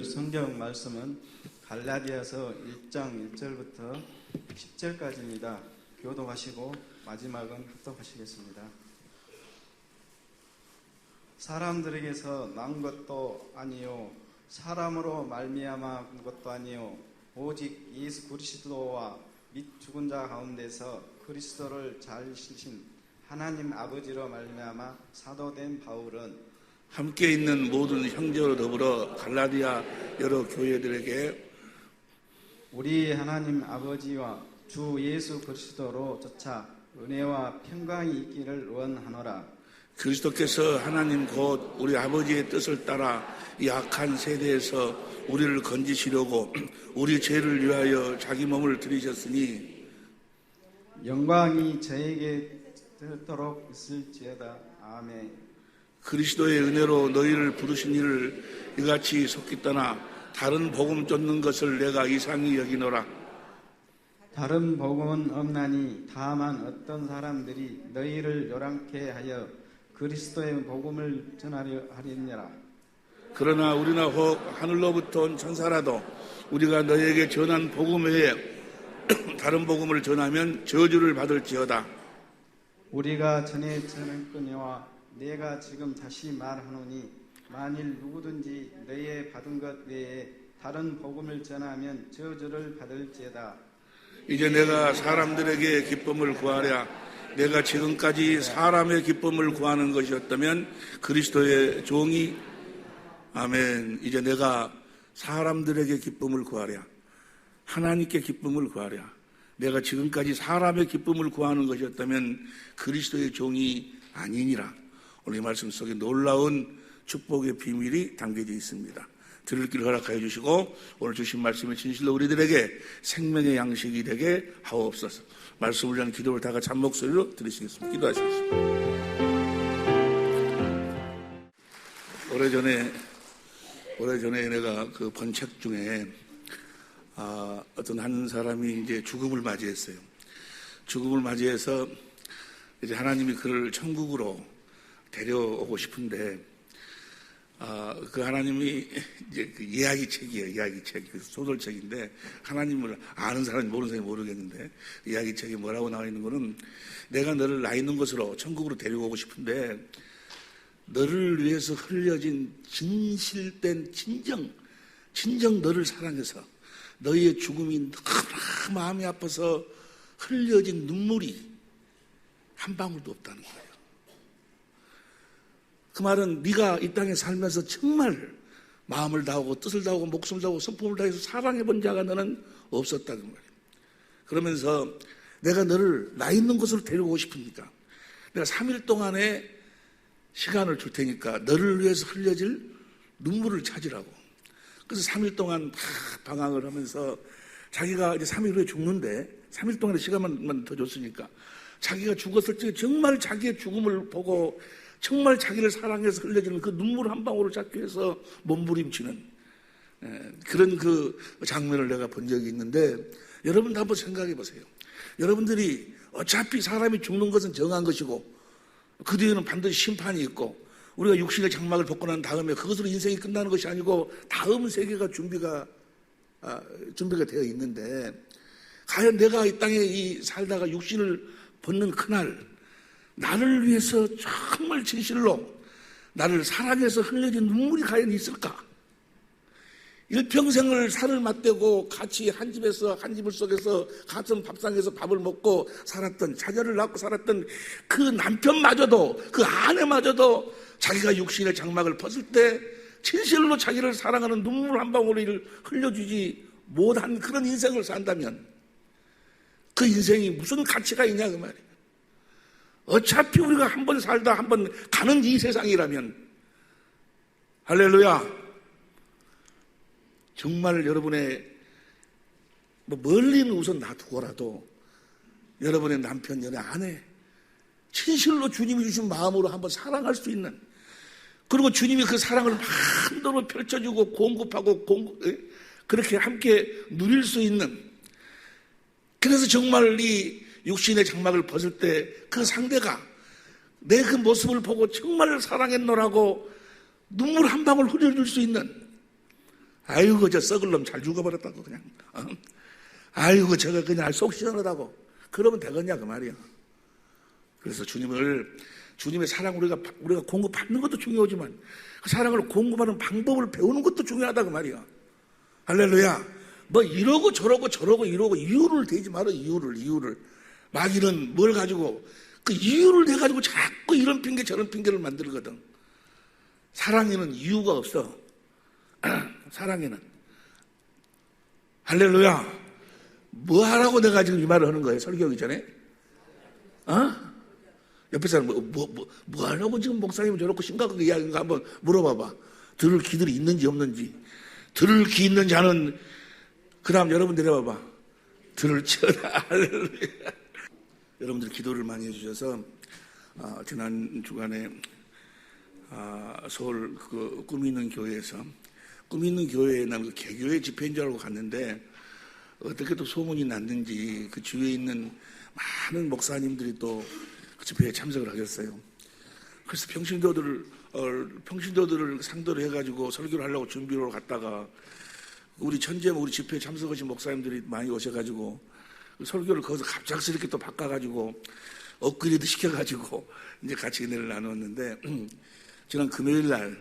성경 말씀은 갈라디아서 1장 1절부터 10절까지입니다. 교독하시고 마지막은 합독하시겠습니다. 사람들에게서 난 것도 아니요 사람으로 말미암아 것도 아니요 오직 예수 그리스도와 및 죽은 자 가운데서 그리스도를 잘 지신 하나님 아버지로 말미암아 사도된 바울은 함께 있는 모든 형제로 더불어 갈라디아 여러 교회들에게 우리 하나님 아버지와 주 예수 그리스도로 쫓아 은혜와 평강이 있기를 원하노라. 그리스도께서 하나님 곧 우리 아버지의 뜻을 따라 이 악한 세대에서 우리를 건지시려고 우리 죄를 위하여 자기 몸을 들이셨으니 영광이 저에게 들도록 있을지어다. 아멘. 그리스도의 은혜로 너희를 부르신 이를 이같이 속기 떠나 다른 복음 쫓는 것을 내가 이상히 여기노라. 다른 복음은 없나니 다만 어떤 사람들이 너희를 요란케 하여 그리스도의 복음을 전하려 하리니라. 그러나 우리나 혹 하늘로부터 온 천사라도 우리가 너희에게 전한 복음 외에 다른 복음을 전하면 저주를 받을지어다. 우리가 전에 전했거니와 내가 지금 다시 말하노니 만일 누구든지 너희의 받은 것 외에 다른 복음을 전하면 저주를 받을지어다. 이제 내가 사람들에게 기쁨을 구하랴. 내가 지금까지 사람의 기쁨을 구하는 것이었다면 그리스도의 종이 아멘. 이제 내가 사람들에게 기쁨을 구하랴. 하나님께 기쁨을 구하랴. 내가 지금까지 사람의 기쁨을 구하는 것이었다면 그리스도의 종이 아니니라. 오늘 이 말씀 속에 놀라운 축복의 비밀이 담겨져 있습니다. 들을 길을 허락하여 주시고 오늘 주신 말씀이 진실로 우리들에게 생명의 양식이 되게 하옵소서. 말씀을 위한 기도를 다 같이 한 목소리로 드리시겠습니다. 기도하시겠습니다. 오래전에 내가 그 본 책 중에 어떤 한 사람이 이제 죽음을 맞이했어요. 죽음을 맞이해서 이제 하나님이 그를 천국으로 데려오고 싶은데 그 하나님이 이제 그 이야기책이에요. 이야기책, 소설책인데 하나님을 아는 사람이 모르는 사람이 모르겠는데 이야기책에 뭐라고 나와 있는 거는 내가 너를 나 있는 곳으로 천국으로 데려오고 싶은데 너를 위해서 흘려진 진실된 진정 너를 사랑해서 너희의 죽음이 너무나 마음이 아파서 흘려진 눈물이 한 방울도 없다는 거예요. 그 말은 네가 이 땅에 살면서 정말 마음을 다하고 뜻을 다하고 목숨을 다하고 성품을 다해서 사랑해본 자가 너는 없었다는 말이에요. 그러면서 내가 너를 나 있는 곳으로 데려오고 싶으니까 내가 3일 동안의 시간을 줄 테니까 너를 위해서 흘려질 눈물을 찾으라고. 그래서 3일 동안 방황을 하면서 자기가 이제 3일 후에 죽는데 3일 동안의 시간만 더 줬으니까 자기가 죽었을 때 정말 자기의 죽음을 보고 정말 자기를 사랑해서 흘려지는 그 눈물 한 방울을 찾기 위해서 몸부림치는 그런 그 장면을 내가 본 적이 있는데 여러분도 한번 생각해 보세요. 여러분들이 어차피 사람이 죽는 것은 정한 것이고 그 뒤에는 반드시 심판이 있고 우리가 육신의 장막을 벗고 난 다음에 그것으로 인생이 끝나는 것이 아니고 다음 세계가 준비가 되어 있는데 과연 내가 이 땅에 살다가 육신을 벗는 그날 나를 위해서 정말 진실로 나를 사랑해서 흘려진 눈물이 과연 있을까? 일평생을 살을 맞대고 같이 한 집을 속에서 같은 밥상에서 밥을 먹고 살았던 자녀를 낳고 살았던 그 남편마저도 그 아내마저도 자기가 육신의 장막을 벗을 때 진실로 자기를 사랑하는 눈물 한 방울을 흘려주지 못한 그런 인생을 산다면 그 인생이 무슨 가치가 있냐 그 말이에요. 어차피 우리가 한 번 살다 한 번 가는 이 세상이라면 할렐루야. 정말 여러분의 멀리는 우선 놔두고라도 여러분의 남편, 여러분의 아내 진실로 주님이 주신 마음으로 한번 사랑할 수 있는 그리고 주님이 그 사랑을 마음대로 펼쳐주고 공급하고 그렇게 함께 누릴 수 있는 그래서 정말 이 육신의 장막을 벗을 때 그 상대가 내 그 모습을 보고 정말 사랑했노라고 눈물 한 방울 흘려줄 수 있는 아이고 저 썩을 놈 잘 죽어버렸다고 그냥. 아이고 저거 그냥 속 시원하다고. 그러면 되겠냐 그 말이야. 그래서 주님의 사랑 우리가 공급받는 것도 중요하지만 그 사랑을 공급하는 방법을 배우는 것도 중요하다 그 말이야. 할렐루야. 뭐 이러고 저러고 이유를 대지 마라. 이유를 마귀는 뭘 가지고 그 이유를 대 가지고 자꾸 이런 핑계 저런 핑계를 만들거든. 사랑에는 이유가 없어. 사랑에는. 할렐루야. 뭐 하라고 내가 지금 이 말을 하는 거예요? 설교하기 전에? 옆에 사람 뭐 하라고 지금 목사님은 저렇게 심각하게 이야기인가 한번 물어봐봐. 들을 귀들이 있는지 없는지. 들을 귀 있는 자는 그 다음 여러분 내려봐봐. 들을 치어라. 할렐루야. 여러분들 기도를 많이 해주셔서 지난 주간에 서울 그 꿈이 있는 교회에 난 그 개교회 집회인 줄 알고 갔는데 어떻게 또 소문이 났는지 그 주위에 있는 많은 목사님들이 또 그 집회에 참석을 하셨어요. 그래서 평신도들을 상대로 해가지고 설교를 하려고 준비를 갔다가 우리 집회에 참석하신 목사님들이 많이 오셔가지고 설교를 거기서 갑작스럽게 또 바꿔가지고 업그레이드 시켜가지고 이제 같이 은혜를 나누었는데 지난 금요일날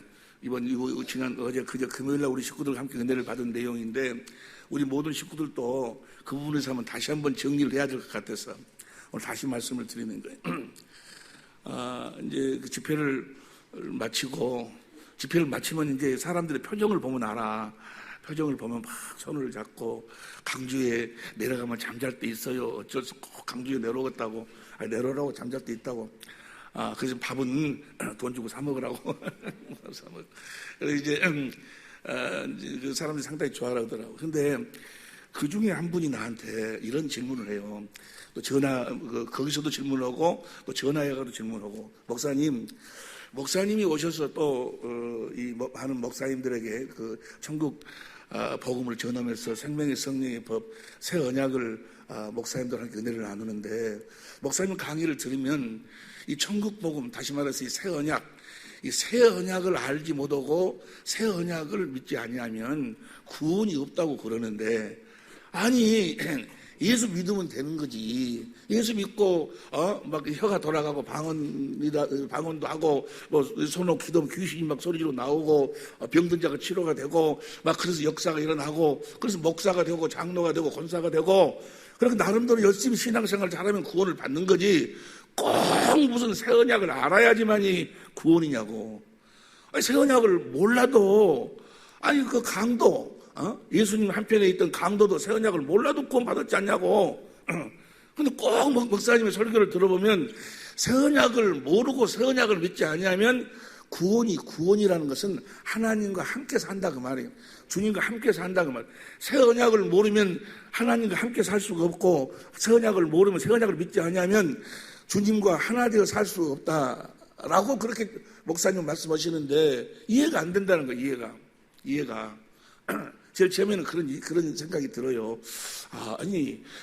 그저 금요일날 우리 식구들과 함께 은혜를 받은 내용인데 우리 모든 식구들도 그 부분에서 한번 다시 한번 정리를 해야 될 것 같아서 오늘 다시 말씀을 드리는 거예요. 이제 그 집회를 마치면 이제 사람들의 표정을 보면 알아. 표정을 보면 막 손을 잡고 강주에 내려가면 잠잘 때 있어요. 어쩔 수 꼭 강주에 내려오겠다고. 내려오라고 잠잘 때 있다고. 그래서 밥은 돈 주고 사 먹으라고. 그래서 이제 그 사람들이 상당히 좋아하더라고. 근데 그 중에 한 분이 나한테 이런 질문을 해요. 또 거기서도 질문하고 또 전화해가지고 질문하고 목사님이 오셔서 또 하는 목사님들에게 그 천국 복음을 전하면서 생명의 성령의 법 새 언약을 목사님들한테 은혜를 나누는데 목사님 강의를 들으면 이 천국 복음 다시 말해서 이 새 언약을 알지 못하고 새 언약을 믿지 아니하면 구원이 없다고 그러는데 아니 예수 믿으면 되는 거지. 예수 믿고 막 혀가 돌아가고 방언도 하고 뭐 손목 기도면 귀신이 막 소리로 나오고 병든 자가 치료가 되고 막 그래서 역사가 일어나고 그래서 목사가 되고 장로가 되고 권사가 되고 그렇게 나름대로 열심히 신앙생활 잘하면 구원을 받는 거지. 꼭 무슨 새 언약을 알아야지만이 구원이냐고. 아니, 새 언약을 몰라도 그 강도 예수님 한편에 있던 강도도 새 언약을 몰라도 구원받았지 않냐고. 근데 꼭 목사님의 설교를 들어보면 새 언약을 모르고 새 언약을 믿지 아니하면 구원이라는 것은 하나님과 함께 산다 그 말이에요. 주님과 함께 산다 그 말. 새 언약을 모르면 하나님과 함께 살 수가 없고 새 언약을 모르면 새 언약을 믿지 아니하면 주님과 하나 되어 살 수 없다라고 그렇게 목사님 말씀하시는데 이해가 안 된다는 거예요. 이해가. 제일 처음에는 그런 생각이 들어요.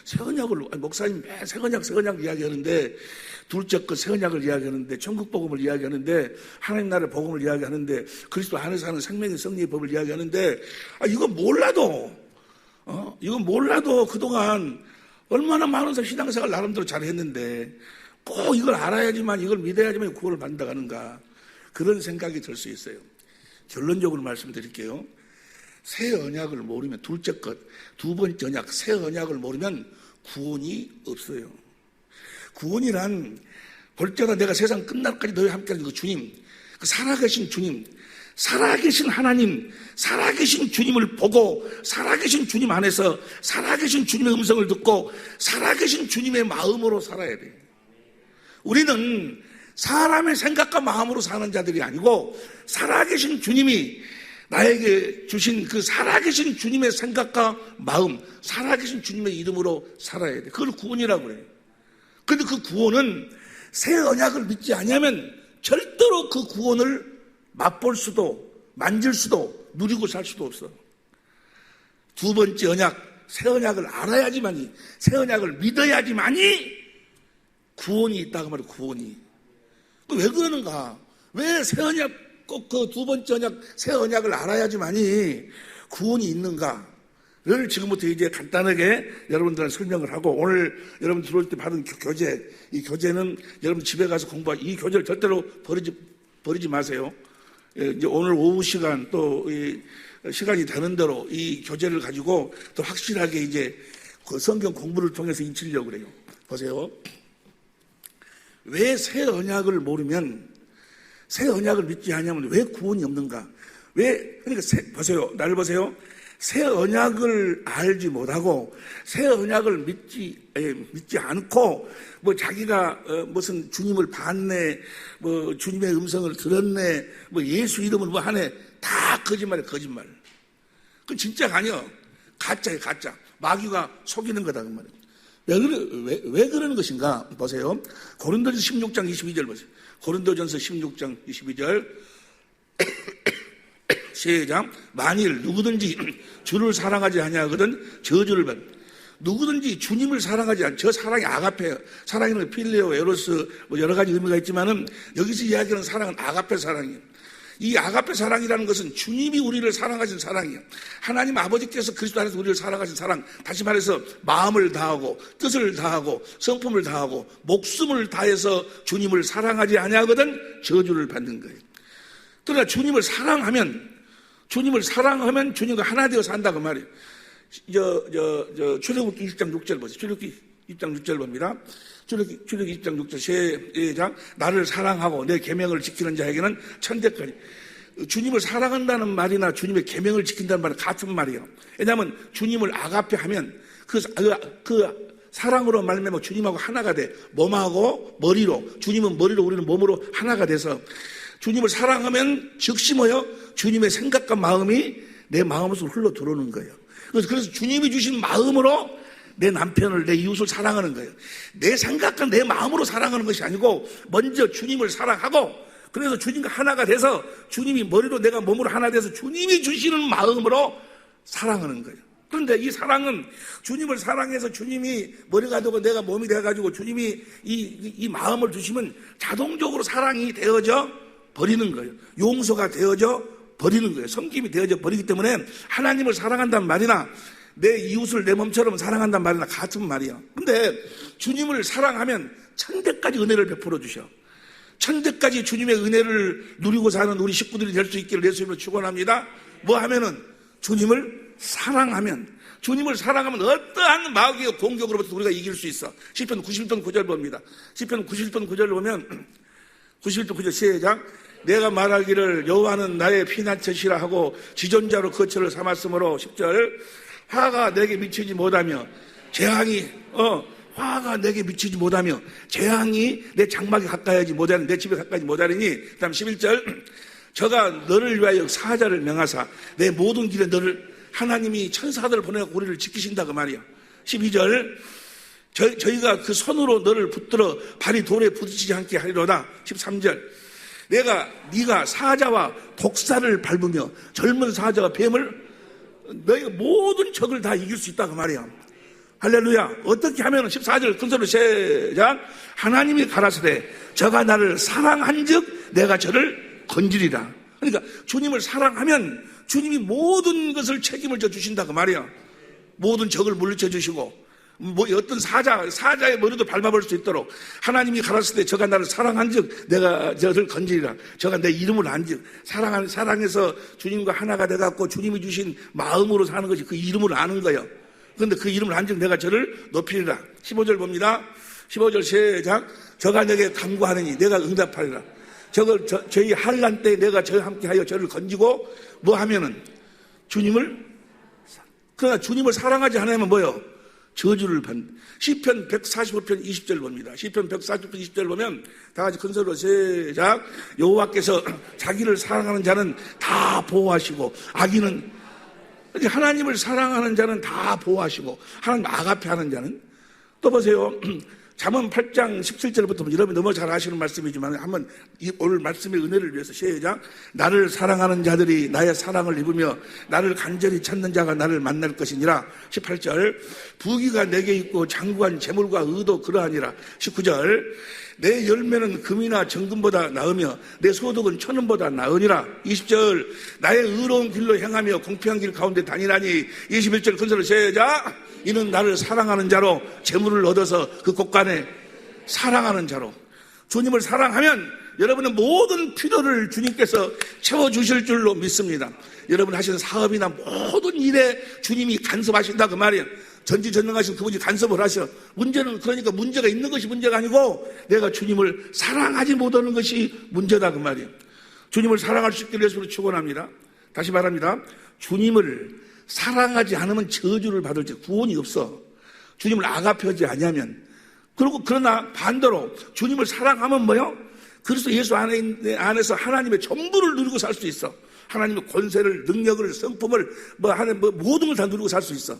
새 언약을, 목사님 매 새 언약 이야기하는데, 둘째 것 새 언약을 이야기하는데, 천국 복음을 이야기하는데, 하나님 나라의 복음을 이야기하는데, 그리스도 안에서 하는 생명의 성리의 법을 이야기하는데, 이건 몰라도 그동안 얼마나 많은 신앙생활 나름대로 잘했는데, 꼭 이걸 알아야지만, 이걸 믿어야지만 구원을 받는다 하는가. 그런 생각이 들 수 있어요. 결론적으로 말씀드릴게요. 새 언약을 모르면 둘째 것, 두 번째 언약, 새 언약을 모르면 구원이 없어요. 구원이란 볼때나 내가 세상 끝날까지 너희와 함께하는 그 주님, 그 살아계신 주님, 살아계신 하나님, 살아계신 주님을 보고 살아계신 주님 안에서 살아계신 주님의 음성을 듣고 살아계신 주님의 마음으로 살아야 돼요. 우리는 사람의 생각과 마음으로 사는 자들이 아니고 살아계신 주님이 나에게 주신 그 살아계신 주님의 생각과 마음, 살아계신 주님의 이름으로 살아야 돼. 그걸 구원이라고 그래요. 그런데 그 구원은 새 언약을 믿지 않으면 절대로 그 구원을 맛볼 수도, 만질 수도, 누리고 살 수도 없어. 두 번째 언약, 새 언약을 알아야지만이, 새 언약을 믿어야지만이 구원이 있다고 말이야, 구원이. 왜 그러는가? 왜 새 언약, 꼭 그 두 번째 언약, 새 언약을 알아야지만이 구원이 있는가를 지금부터 이제 간단하게 여러분들한테 설명을 하고, 오늘 여러분 들어올 때 받은 교재, 이 교재는 여러분 집에 가서 이 교재를 절대로 버리지 마세요. 이제 오늘 오후 시간 또 시간이 되는 대로 이 교재를 가지고 더 확실하게 이제 그 성경 공부를 통해서 익히려고 그래요. 보세요. 왜 새 언약을 모르면, 새 언약을 믿지 않냐면 왜 구원이 없는가? 그러니까 보세요. 나를 보세요. 새 언약을 알지 못하고 새 언약을 믿지 않고 뭐 자기가 무슨 주님을 봤네, 뭐 주님의 음성을 들었네, 뭐 예수 이름을 뭐 하네, 다 거짓말이에요. 거짓말. 그건 진짜가 아니야. 가짜예요. 가짜. 마귀가 속이는 거다 그 말이에요. 왜 그러는 것인가? 보세요. 고린도전서 16장 22절 보세요. 고린도전서 16장 22절 시작. 만일 누구든지 주를 사랑하지 아니하거든 저주를 받. 누구든지 주님을 사랑하지 않. 저 사랑이 아가페예요. 사랑에는 필레오, 에로스 뭐 여러 가지 의미가 있지만은 여기서 이야기하는 사랑은 아가페 사랑이에요. 이 아가페 사랑이라는 것은 주님이 우리를 사랑하신 사랑이에요. 하나님 아버지께서 그리스도 안에서 우리를 사랑하신 사랑. 다시 말해서 마음을 다하고 뜻을 다하고 성품을 다하고 목숨을 다해서 주님을 사랑하지 아니하거든 저주를 받는 거예요. 그러나 주님을 사랑하면 주님과 하나 되어 산다 그 말이에요. 출애굽기 20장 6절 보세요. 출애굽기 20장 6절 봅니다. 출애굽기 20장 6절 시작. 나를 사랑하고 내 계명을 지키는 자에게는 천대까지. 주님을 사랑한다는 말이나 주님의 계명을 지킨다는 말은 같은 말이에요. 왜냐하면 주님을 아가페 하면 그 사랑으로 말미암아 주님하고 하나가 돼. 몸하고 머리로, 주님은 머리로 우리는 몸으로 하나가 돼서 주님을 사랑하면 즉시 뭐요? 주님의 생각과 마음이 내 마음에서 흘러 들어오는 거예요. 그래서 주님이 주신 마음으로 내 남편을, 내 이웃을 사랑하는 거예요. 내 생각과 내 마음으로 사랑하는 것이 아니고 먼저 주님을 사랑하고, 그래서 주님과 하나가 돼서 주님이 머리로 내가 몸으로 하나 돼서 주님이 주시는 마음으로 사랑하는 거예요. 그런데 이 사랑은 주님을 사랑해서 주님이 머리가 되고 내가 몸이 돼가지고 주님이 이 마음을 주시면 자동적으로 사랑이 되어져 버리는 거예요. 용서가 되어져 버리는 거예요. 섬김이 되어져 버리기 때문에 하나님을 사랑한다는 말이나 내 이웃을 내 몸처럼 사랑한다는 말이나 같은 말이야. 근데 주님을 사랑하면 천대까지 은혜를 베풀어 주셔. 천대까지 주님의 은혜를 누리고 사는 우리 식구들이 될 수 있기를 예수님으로 축원합니다. 뭐 하면은 주님을 사랑하면 어떠한 마귀의 공격으로부터 우리가 이길 수 있어. 시편 91편 9절 봅니다. 시편 91편 9절을 보면 91편 9절 시작. 내가 말하기를 여호와는 나의 피난처시라 하고 지존자로 거처를 삼았으므로 10절. 화가 내게 미치지 못하며 재앙이 내 장막에 가까이 하지 못하니 내 집에 가까이 못하리니. 그 다음 11절. 저가 너를 위하여 사자를 명하사 내 모든 길에 너를, 하나님이 천사들을 보내고 우리를 지키신다 그 말이야. 12절. 저희가 그 손으로 너를 붙들어 발이 돌에 부딪히지 않게 하리로다. 13절. 네가 사자와 독사를 밟으며 젊은 사자와 뱀을, 너희가 모든 적을 다 이길 수 있다 그 말이야. 할렐루야. 어떻게 하면 14절 큰소리로 시작. 하나님이 가라사대 저가 나를 사랑한 즉 내가 저를 건지리라. 그러니까 주님을 사랑하면 주님이 모든 것을 책임을 져 주신다 그 말이야. 모든 적을 물리쳐 주시고 어떤 사자의 머리도 밟아볼 수 있도록 하나님이 가라사대 저가 나를 사랑한 즉 내가 저를 건지리라. 저가 내 이름을 안 즉 사랑해서 주님과 하나가 돼갖고 주님이 주신 마음으로 사는 것이 그 이름을 아는 거예요. 그런데 그 이름을 안 즉 내가 저를 높이리라. 15절 봅니다. 15절 시작. 저가 내게 간구하느니 내가 응답하리라. 저희 환난 때 내가 저와 함께하여 저를 건지고 뭐 하면은 그러나 주님을 사랑하지 않으면 뭐요? 저주를 받는. 시편 145편 20절 봅니다. 시편 145편 20절 보면 다 같이 큰 소리로 시작. 여호와께서 자기를 사랑하는 자는 다 보호하시고 악인은, 하나님을 사랑하는 자는 다 보호하시고 하나님 아가페 하는 자는, 또 보세요. 잠언 8장 17절부터 여러분이 너무 잘 아시는 말씀이지만 한번 오늘 말씀의 은혜를 위해서 시작. 나를 사랑하는 자들이 나의 사랑을 입으며 나를 간절히 찾는 자가 나를 만날 것이니라. 18절 부귀가 내게 있고 장구한 재물과 의도 그러하니라. 19절 내 열매는 금이나 정금보다 나으며 내 소득은 천원보다 나으니라. 20절 나의 의로운 길로 행하며 공평한 길 가운데 다니라니. 21절 큰소리로 시작. 이는 나를 사랑하는 자로 재물을 얻어서 그 곳간에 사랑하는 자로. 주님을 사랑하면 여러분의 모든 필요를 주님께서 채워주실 줄로 믿습니다. 여러분 하시는 사업이나 모든 일에 주님이 간섭하신다 그 말이에요. 전지전능하신 그분이 간섭을 하셔. 문제는 그러니까 문제가 있는 것이 문제가 아니고 내가 주님을 사랑하지 못하는 것이 문제다 그 말이에요. 주님을 사랑할 수 있기를 예수로 축원합니다. 다시 말합니다. 주님을 사랑하지 않으면 저주를 받을지 구원이 없어. 주님을 아가페하지 아니하면. 그리고 그러나 반대로 주님을 사랑하면 뭐요? 그리스도 예수 안에서 하나님의 전부를 누리고 살 수 있어. 하나님의 권세를, 능력을, 성품을 모든 걸 다 누리고 살 수 있어.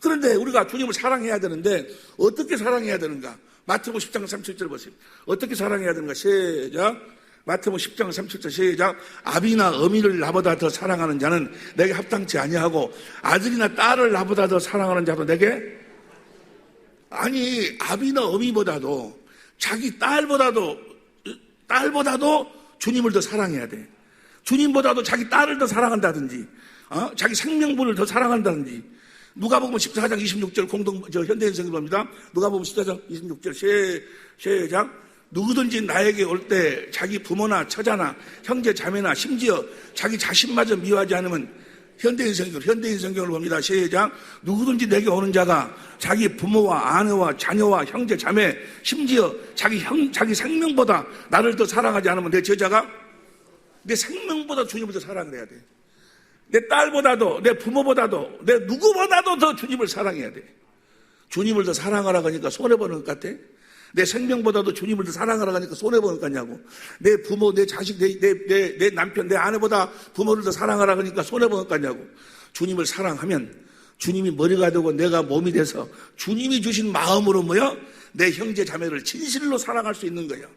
그런데 우리가 주님을 사랑해야 되는데 어떻게 사랑해야 되는가? 마태복음 10장 37절 보세요. 어떻게 사랑해야 되는가? 시작. 마태복음 10장 37절 시작. 아비나 어미를 나보다 더 사랑하는 자는 내게 합당치 아니하고 아들이나 딸을 나보다 더 사랑하는 자도 내게. 아니 아비나 어미보다도 자기 딸보다도 주님을 더 사랑해야 돼. 주님보다도 자기 딸을 더 사랑한다든지 자기 생명분을 더 사랑한다든지. 누가복음 14장 26절 현대인 성경입니다. 누가복음 14장 26절 시작. 누구든지 나에게 올 때 자기 부모나 처자나 형제 자매나 심지어 자기 자신마저 미워하지 않으면 현대인 성경을 봅니다. 시작. 누구든지 내게 오는 자가 자기 부모와 아내와 자녀와 형제 자매 심지어 자기 생명보다 나를 더 사랑하지 않으면 내 제자가 내 생명보다 주님을 더 사랑을 해야 돼. 내 딸보다도 내 부모보다도 내 누구보다도 더 주님을 사랑해야 돼. 주님을 더 사랑하라고 하니까 손해보는 것 같아? 내 생명보다도 주님을 더 사랑하라고 하니까 손해보는 것 같냐고. 내 부모, 내 자식, 내 남편, 내 아내보다 부모를 더 사랑하라고 하니까 손해보는 것 같냐고. 주님을 사랑하면 주님이 머리가 되고 내가 몸이 돼서 주님이 주신 마음으로 뭐요? 내 형제 자매를 진실로 사랑할 수 있는 거예요.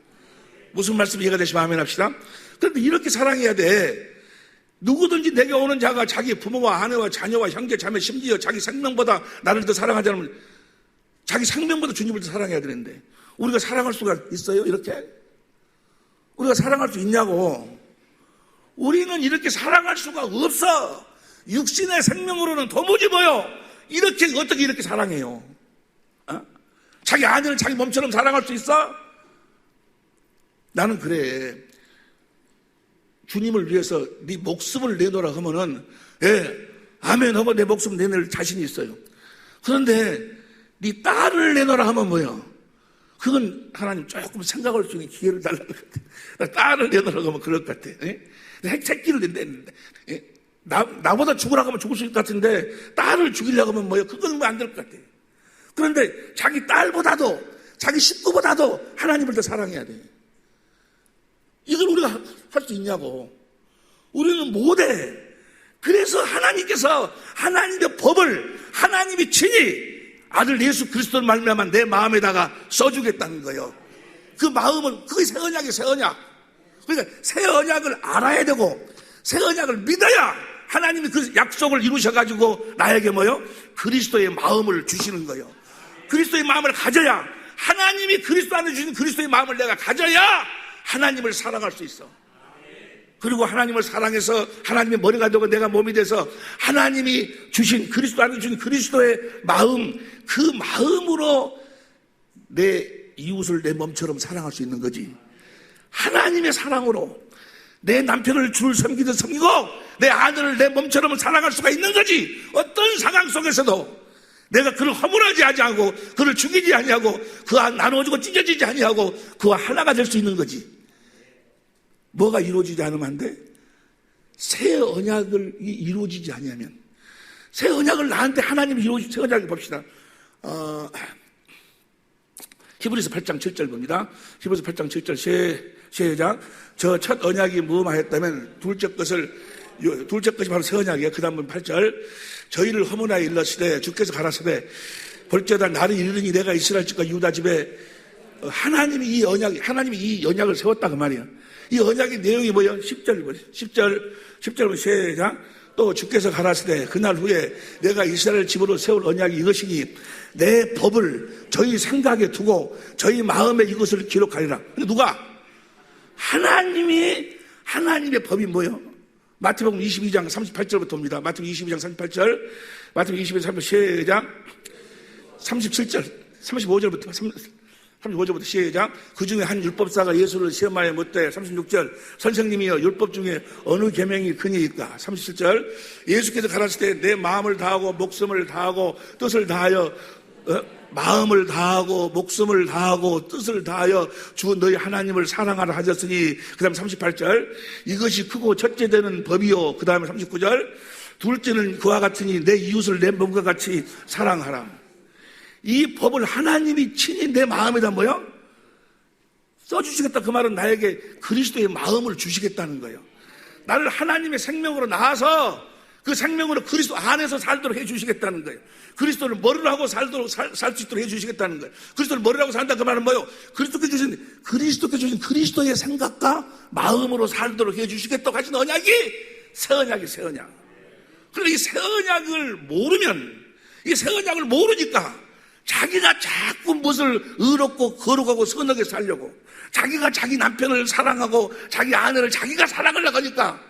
무슨 말씀 이해가 되시면 아멘 합시다. 그런데 이렇게 사랑해야 돼. 누구든지 내게 오는 자가 자기 부모와 아내와 자녀와 형제 자매 심지어 자기 생명보다 나를 더 사랑하지 않으면 자기 생명보다 주님을 더 사랑해야 되는데 우리가 사랑할 수가 있어요? 이렇게? 우리가 사랑할 수 있냐고. 우리는 이렇게 사랑할 수가 없어. 육신의 생명으로는 도무지 뭐요? 어떻게 이렇게 사랑해요? 자기 아내를 자기 몸처럼 사랑할 수 있어? 나는 그래. 주님을 위해서 네 목숨을 내놓으라 하면은 아멘 하고 내 목숨 내놓을 자신이 있어요. 그런데 네 딸을 내놓으라 하면 뭐요? 그건 하나님 조금 생각할 수 있는 기회를 달라고 같아. 딸을 내놓으라고 하면 그럴 것 같아. 새끼를 낸다는데 나보다 죽으라고 하면 죽을 수 있을 것 같은데 딸을 죽이려고 하면 뭐요? 그건 뭐 안 될 것 같아. 그런데 자기 딸보다도 자기 식구보다도 하나님을 더 사랑해야 돼. 이걸 우리가 할 수 있냐고. 우리는 못해. 그래서 하나님께서 하나님의 법을 하나님이 친히 아들 예수 그리스도를 말미암아 내 마음에다가 써주겠다는 거예요. 그 마음은 그게 새 언약이에요. 새 언약. 그러니까 새 언약을 알아야 되고 새 언약을 믿어야 하나님이 그 약속을 이루셔가지고 나에게 뭐요? 그리스도의 마음을 주시는 거예요. 그리스도의 마음을 가져야 하나님이 그리스도 안에 주신 그리스도의 마음을 내가 가져야 하나님을 사랑할 수 있어. 그리고 하나님을 사랑해서 하나님의 머리가 되고 내가 몸이 돼서 하나님이 주신 그리스도 안에 주신 그리스도의 마음, 그 마음으로 내 이웃을 내 몸처럼 사랑할 수 있는 거지. 하나님의 사랑으로 내 남편을 주를 섬기듯 섬기고 내 아들을 내 몸처럼 사랑할 수가 있는 거지. 어떤 상황 속에서도 내가 그를 허물하지 아니하고 그를 죽이지 아니하고 그와 나누어지고 찢어지지 아니하고 그와 하나가 될 수 있는 거지. 뭐가 이루어지지 않으면 안 돼? 새 언약을 이루어지지 아니하면 새 언약을 나한테 하나님이 이루어지. 새 언약을 봅시다. 히브리서 8장 7절 봅니다. 히브리서 8장 7절 시작. 저 첫 언약이 무음하였다면 둘째 것이 바로 새 언약이에요. 그 다음 8절. 저희를 허물하여 일러시되 주께서 가라사대 볼지어다 나를 이르니 내가 이스라엘 집과 유다 집에 하나님이 이 언약을 세웠다 그 말이야. 이 언약의 내용이 뭐야? 10절 시작. 또 주께서 가라사대 그날 후에 내가 이스라엘 집으로 세울 언약이 이것이니 내 법을 저희 생각에 두고 저희 마음에 이것을 기록하리라. 근데 누가? 하나님의 법이 뭐예요? 마태복음 22장 38절부터 옵니다. 마태복음 22장 38절, 마태복음 22장 38절 시작. 37절, 35절부터 시작. 그 중에 한 율법사가 예수를 시험하여 묻되 36절 선생님이여 율법 중에 어느 계명이 크니이까. 37절 예수께서 가라사대 내 마음을 다하고 목숨을 다하고 뜻을 다하여 마음을 다하고 목숨을 다하고 뜻을 다하여 주 너희 하나님을 사랑하라 하셨으니. 그 다음 38절 이것이 크고 첫째 되는 법이요. 그 다음에 39절 둘째는 그와 같으니 내 이웃을 내 몸과 같이 사랑하라. 이 법을 하나님이 친히 내 마음에다 뭐요? 써주시겠다. 그 말은 나에게 그리스도의 마음을 주시겠다는 거예요. 나를 하나님의 생명으로 낳아서 그 생명으로 그리스도 안에서 살도록 해주시겠다는 거예요. 그리스도를 머리로 하고 살 수 있도록 해주시겠다는 거예요. 그리스도를 머리로 하고 산다 그 말은 뭐예요? 그리스도께 주신 그리스도의 생각과 마음으로 살도록 해주시겠다고 하신 언약이 새 언약이 새 언약. 그러니까 이 새 언약을 모르면, 이 새 언약을 모르니까 자기가 자꾸 무엇을 의롭고 거룩하고 선하게 살려고, 자기가 자기 남편을 사랑하고 자기 아내를 자기가 사랑하려고 하니까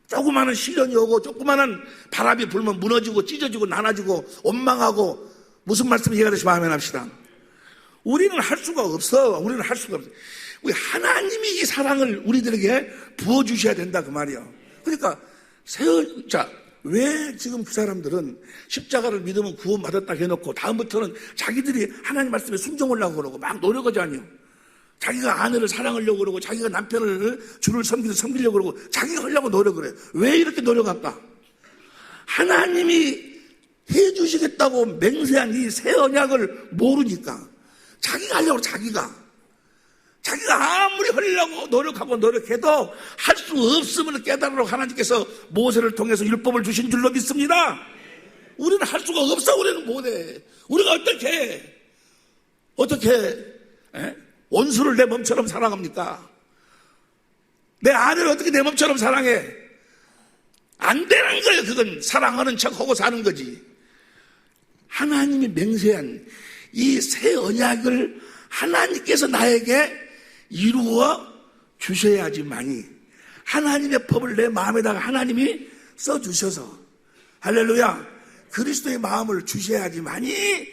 조그마한 시련이 오고 조그마한 바람이 불면 무너지고 찢어지고 나눠지고 원망하고. 무슨 말씀 이해가 되시면 아멘 합시다. 우리는 할 수가 없어. 우리 하나님이 이 사랑을 우리들에게 부어주셔야 된다 그 말이야. 그러니까 왜 지금 그 사람들은 십자가를 믿으면 구원받았다 해놓고 다음부터는 자기들이 하나님 말씀에 순종하려고 그러고 막 노력하지 않아요. 자기가 아내를 사랑하려고 그러고 자기가 남편을 주를 섬기려고 그러고 자기가 하려고 노력을 해요. 왜 이렇게 노력할까? 하나님이 해주시겠다고 맹세한 이 새 언약을 모르니까 자기가 하려고 자기가 아무리 하려고 노력해도 할 수 없음을 깨달으라고 하나님께서 모세를 통해서 율법을 주신 줄로 믿습니다. 우리는 할 수가 없어. 우리는 못해. 우리가 어떻게 원수를 내 몸처럼 사랑합니까? 내 아내를 어떻게 내 몸처럼 사랑해? 안 되는 거예요. 그건 사랑하는 척하고 사는 거지. 하나님이 맹세한 이 새 언약을 하나님께서 나에게 이루어 주셔야지만이, 하나님의 법을 내 마음에다가 하나님이 써주셔서, 할렐루야, 그리스도의 마음을 주셔야지만이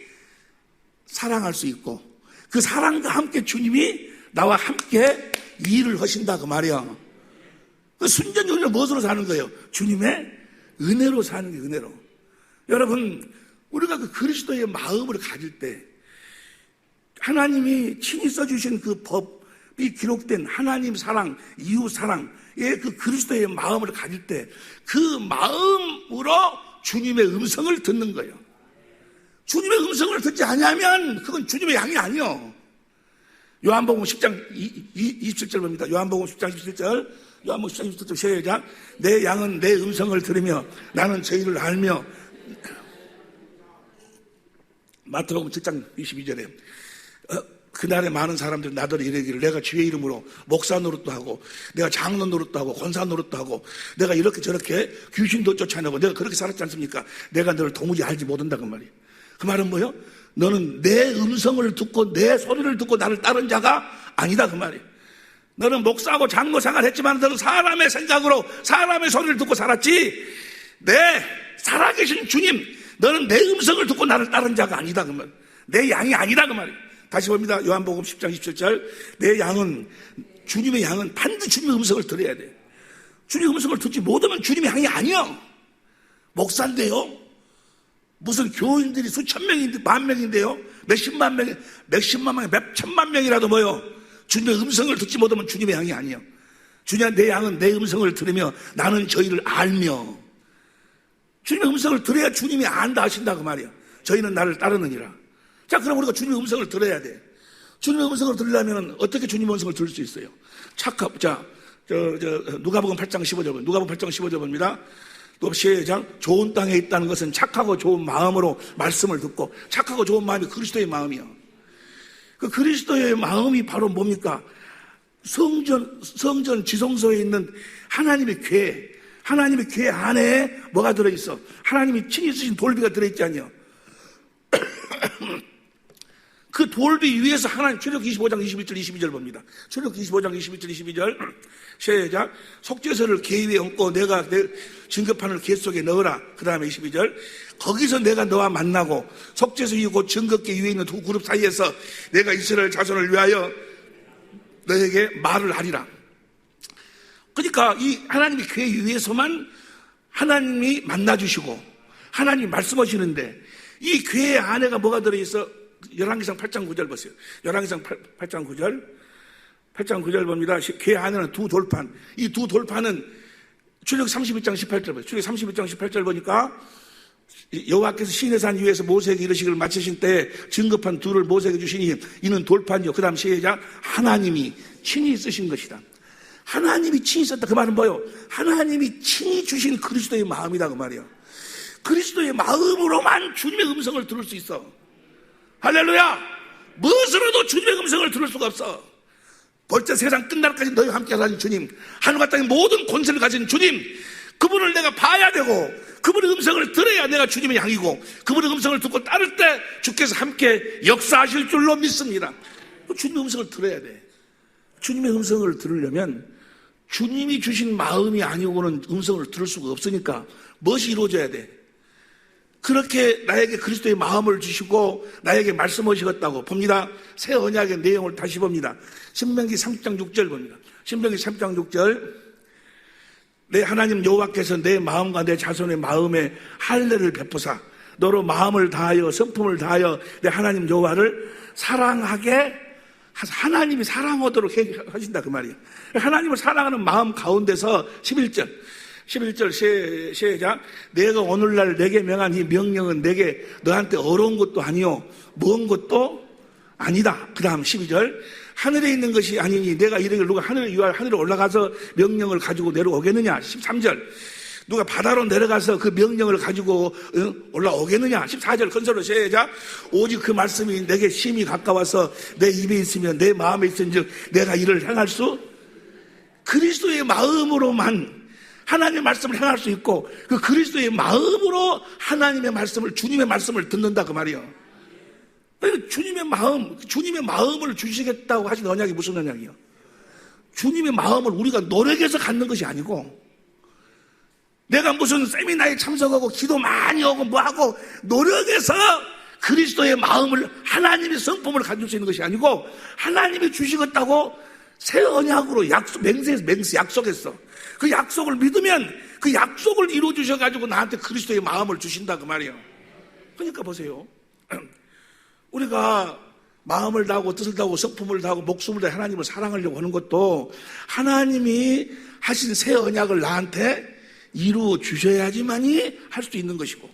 사랑할 수 있고, 그 사랑과 함께 주님이 나와 함께 일을 하신다 그 말이야. 그 순전주의는 무엇으로 사는 거예요? 주님의 은혜로 사는 게 은혜로. 여러분, 우리가 그 그리스도의 마음을 가질 때 하나님이 친히 써주신 그 법이 기록된 하나님 사랑, 이웃 사랑의 그 그리스도의 마음을 가질 때 그 마음으로 주님의 음성을 듣는 거예요. 주님의 음성을 듣지 않으면 그건 주님의 양이 아니요. 요한복음 10장 27절 봅니다. 요한복음 10장 27절. 요한복음 10장 27절 시작. 내 양은 내 음성을 들으며 나는 저희를 알며. 마태복음 7장 22절에 그날에 많은 사람들이 나더러 이르기를 내가 주의 이름으로 목사 노릇도 하고 내가 장로 노릇도 하고 권사 노릇도 하고 내가 이렇게 저렇게 귀신도 쫓아내고 내가 그렇게 살았지 않습니까? 내가 너를 도무지 알지 못한다 그 말이에요. 그 말은 뭐예요? 너는 내 음성을 듣고 내 소리를 듣고 나를 따른 자가 아니다 그 말이에요. 너는 목사하고 장로 생활을 했지만 너는 사람의 생각으로 사람의 소리를 듣고 살았지, 내 살아계신 주님, 너는 내 음성을 듣고 나를 따른 자가 아니다 그 말이에요. 내 양이 아니다 그 말이에요. 다시 봅니다. 요한복음 10장 27절. 내 양은, 주님의 양은 반드시 주님의 음성을 들어야 돼요. 주님의 음성을 듣지 못하면 주님의 양이 아니요. 목사인데요, 무슨 교인들이 수천 명인데, 만 명인데요, 몇십만 명, 몇천만 명이라도 뭐요, 주님의 음성을 듣지 못하면 주님의 양이 아니요. 주님, 내 양은 내 음성을 들으며 나는 저희를 알며. 주님의 음성을 들어야 주님이 안다 하신다 그 말이야. 저희는 나를 따르느니라. 자, 그럼 우리가 주님의 음성을 들어야 돼. 주님의 음성을 들으려면 어떻게 주님의 음성을 들을 수 있어요? 누가복음 8장 15절, 누가복음 8장 15절입니다. 또 시작. 좋은 땅에 있다는 것은 착하고 좋은 마음으로 말씀을 듣고, 착하고 좋은 마음이 그리스도의 마음이요. 그 그리스도의 마음이 바로 뭡니까? 성전 지성소에 있는 하나님의 궤 안에 뭐가 들어있어? 하나님이 친히 쓰신 돌비가 들어있지 않냐? 그 돌비 위에서 하나님, 출애굽기 25장 21절 22절 봅니다. 출애굽기 25장 21절 22절 시작. 속죄서를 궤 위에 얹고 내가 내 증거판을 궤 속에 넣으라. 그 다음에 22절. 거기서 내가 너와 만나고 속죄서 위에 곧 증거궤 위에 있는 두 그룹 사이에서 내가 이스라엘 자손을 위하여 너에게 말을 하리라. 그러니까 이 하나님의 궤 위에서만 하나님이 만나주시고 하나님이 말씀하시는데 이 궤 안에가 뭐가 들어있어? 열왕기상 8장 9절 보세요. 열왕기상 8장 9절 봅니다. 궤 안에는 두 돌판. 이 두 돌판은 출애굽기 31장 18절 보세요. 출애굽기 31장 18절 보니까 여호와께서 시내산 위에서 모세에게 이르시기를 마치신 때에 증거판 둘을 모세에게 주시니 이는 돌판이요. 그 다음 시작. 하나님이 친히 쓰신 것이다. 하나님이 친히 썼다. 그 말은 뭐예요? 하나님이 친히 주신 그리스도의 마음이다 그 말이에요. 그리스도의 마음으로만 주님의 음성을 들을 수 있어. 할렐루야. 무엇으로도 주님의 음성을 들을 수가 없어. 벌써 세상 끝날까지 너희와 함께 하신 주님, 하늘과 땅의 모든 권세를 가진 주님, 그분을 내가 봐야 되고 그분의 음성을 들어야 내가 주님의 양이고 그분의 음성을 듣고 따를 때 주께서 함께 역사하실 줄로 믿습니다. 주님의 음성을 들어야 돼. 주님의 음성을 들으려면 주님이 주신 마음이 아니고는 음성을 들을 수가 없으니까 무엇이 이루어져야 돼? 그렇게 나에게 그리스도의 마음을 주시고 나에게 말씀하시겠다고 봅니다. 새 언약의 내용을 다시 봅니다. 신명기 30장 6절 봅니다. 신명기 30장 6절. 내 하나님 여호와께서 내 마음과 내 자손의 마음에 할례를 베푸사 너로 마음을 다하여 성품을 다하여 내 하나님 여호와를 사랑하게 하나님이 사랑하도록 하신다 그 말이에요. 하나님을 사랑하는 마음 가운데서 11절 시작. 내가 오늘날 내게 명한 이 명령은 내게 너한테 어려운 것도 아니요 먼 것도 아니다. 그 다음 12절. 하늘에 있는 것이 아니니 내가 이르기를 누가 하늘에 올라가서 명령을 가지고 내려오겠느냐. 13절. 누가 바다로 내려가서 그 명령을 가지고 올라오겠느냐. 14절 컨설로 시작. 오직 그 말씀이 내게 심히 가까워서 내 입에 있으면 내 마음에 있은즉 내가 이를 행할 수. 그리스도의 마음으로만 하나님의 말씀을 행할 수 있고 그 그리스도의 마음으로 하나님의 말씀을 주님의 말씀을 듣는다 그 말이에요. 그러니까 주님의 마음을 주시겠다고 하신 언약이 무슨 언약이에요? 주님의 마음을 우리가 노력해서 갖는 것이 아니고 내가 무슨 세미나에 참석하고 기도 많이 하고 뭐하고 노력해서 그리스도의 마음을 하나님의 성품을 가질 수 있는 것이 아니고 하나님이 주시겠다고 새 언약으로 맹세 약속했어. 그 약속을 믿으면 그 약속을 이루어 주셔가지고 나한테 그리스도의 마음을 주신다 그 말이에요. 그러니까 보세요. 우리가 마음을 다하고 뜻을 다하고 성품을 다하고 목숨을 다해 하나님을 사랑하려고 하는 것도 하나님이 하신 새 언약을 나한테 이루어 주셔야지만이 할 수 있는 것이고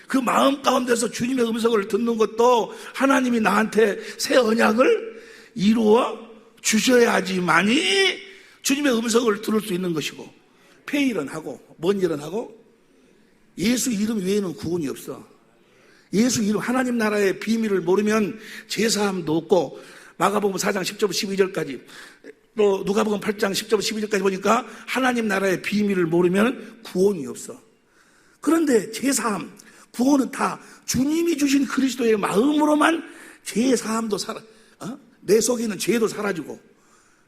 그 마음 가운데서 주님의 음성을 듣는 것도 하나님이 나한테 새 언약을 이루어 주셔야지만이 주님의 음성을 들을 수 있는 것이고 폐일은 하고 뭔 일은 하고 예수 이름 외에는 구원이 없어. 예수 이름 하나님 나라의 비밀을 모르면 제사함도 없고 마가복음 4장 10절 12절까지 또 누가복음 8장 10절 12절까지 보니까 하나님 나라의 비밀을 모르면 구원이 없어. 그런데 제사함 구원은 다 주님이 주신 그리스도의 마음으로만 제사함도 내 속에 있는 죄도 사라지고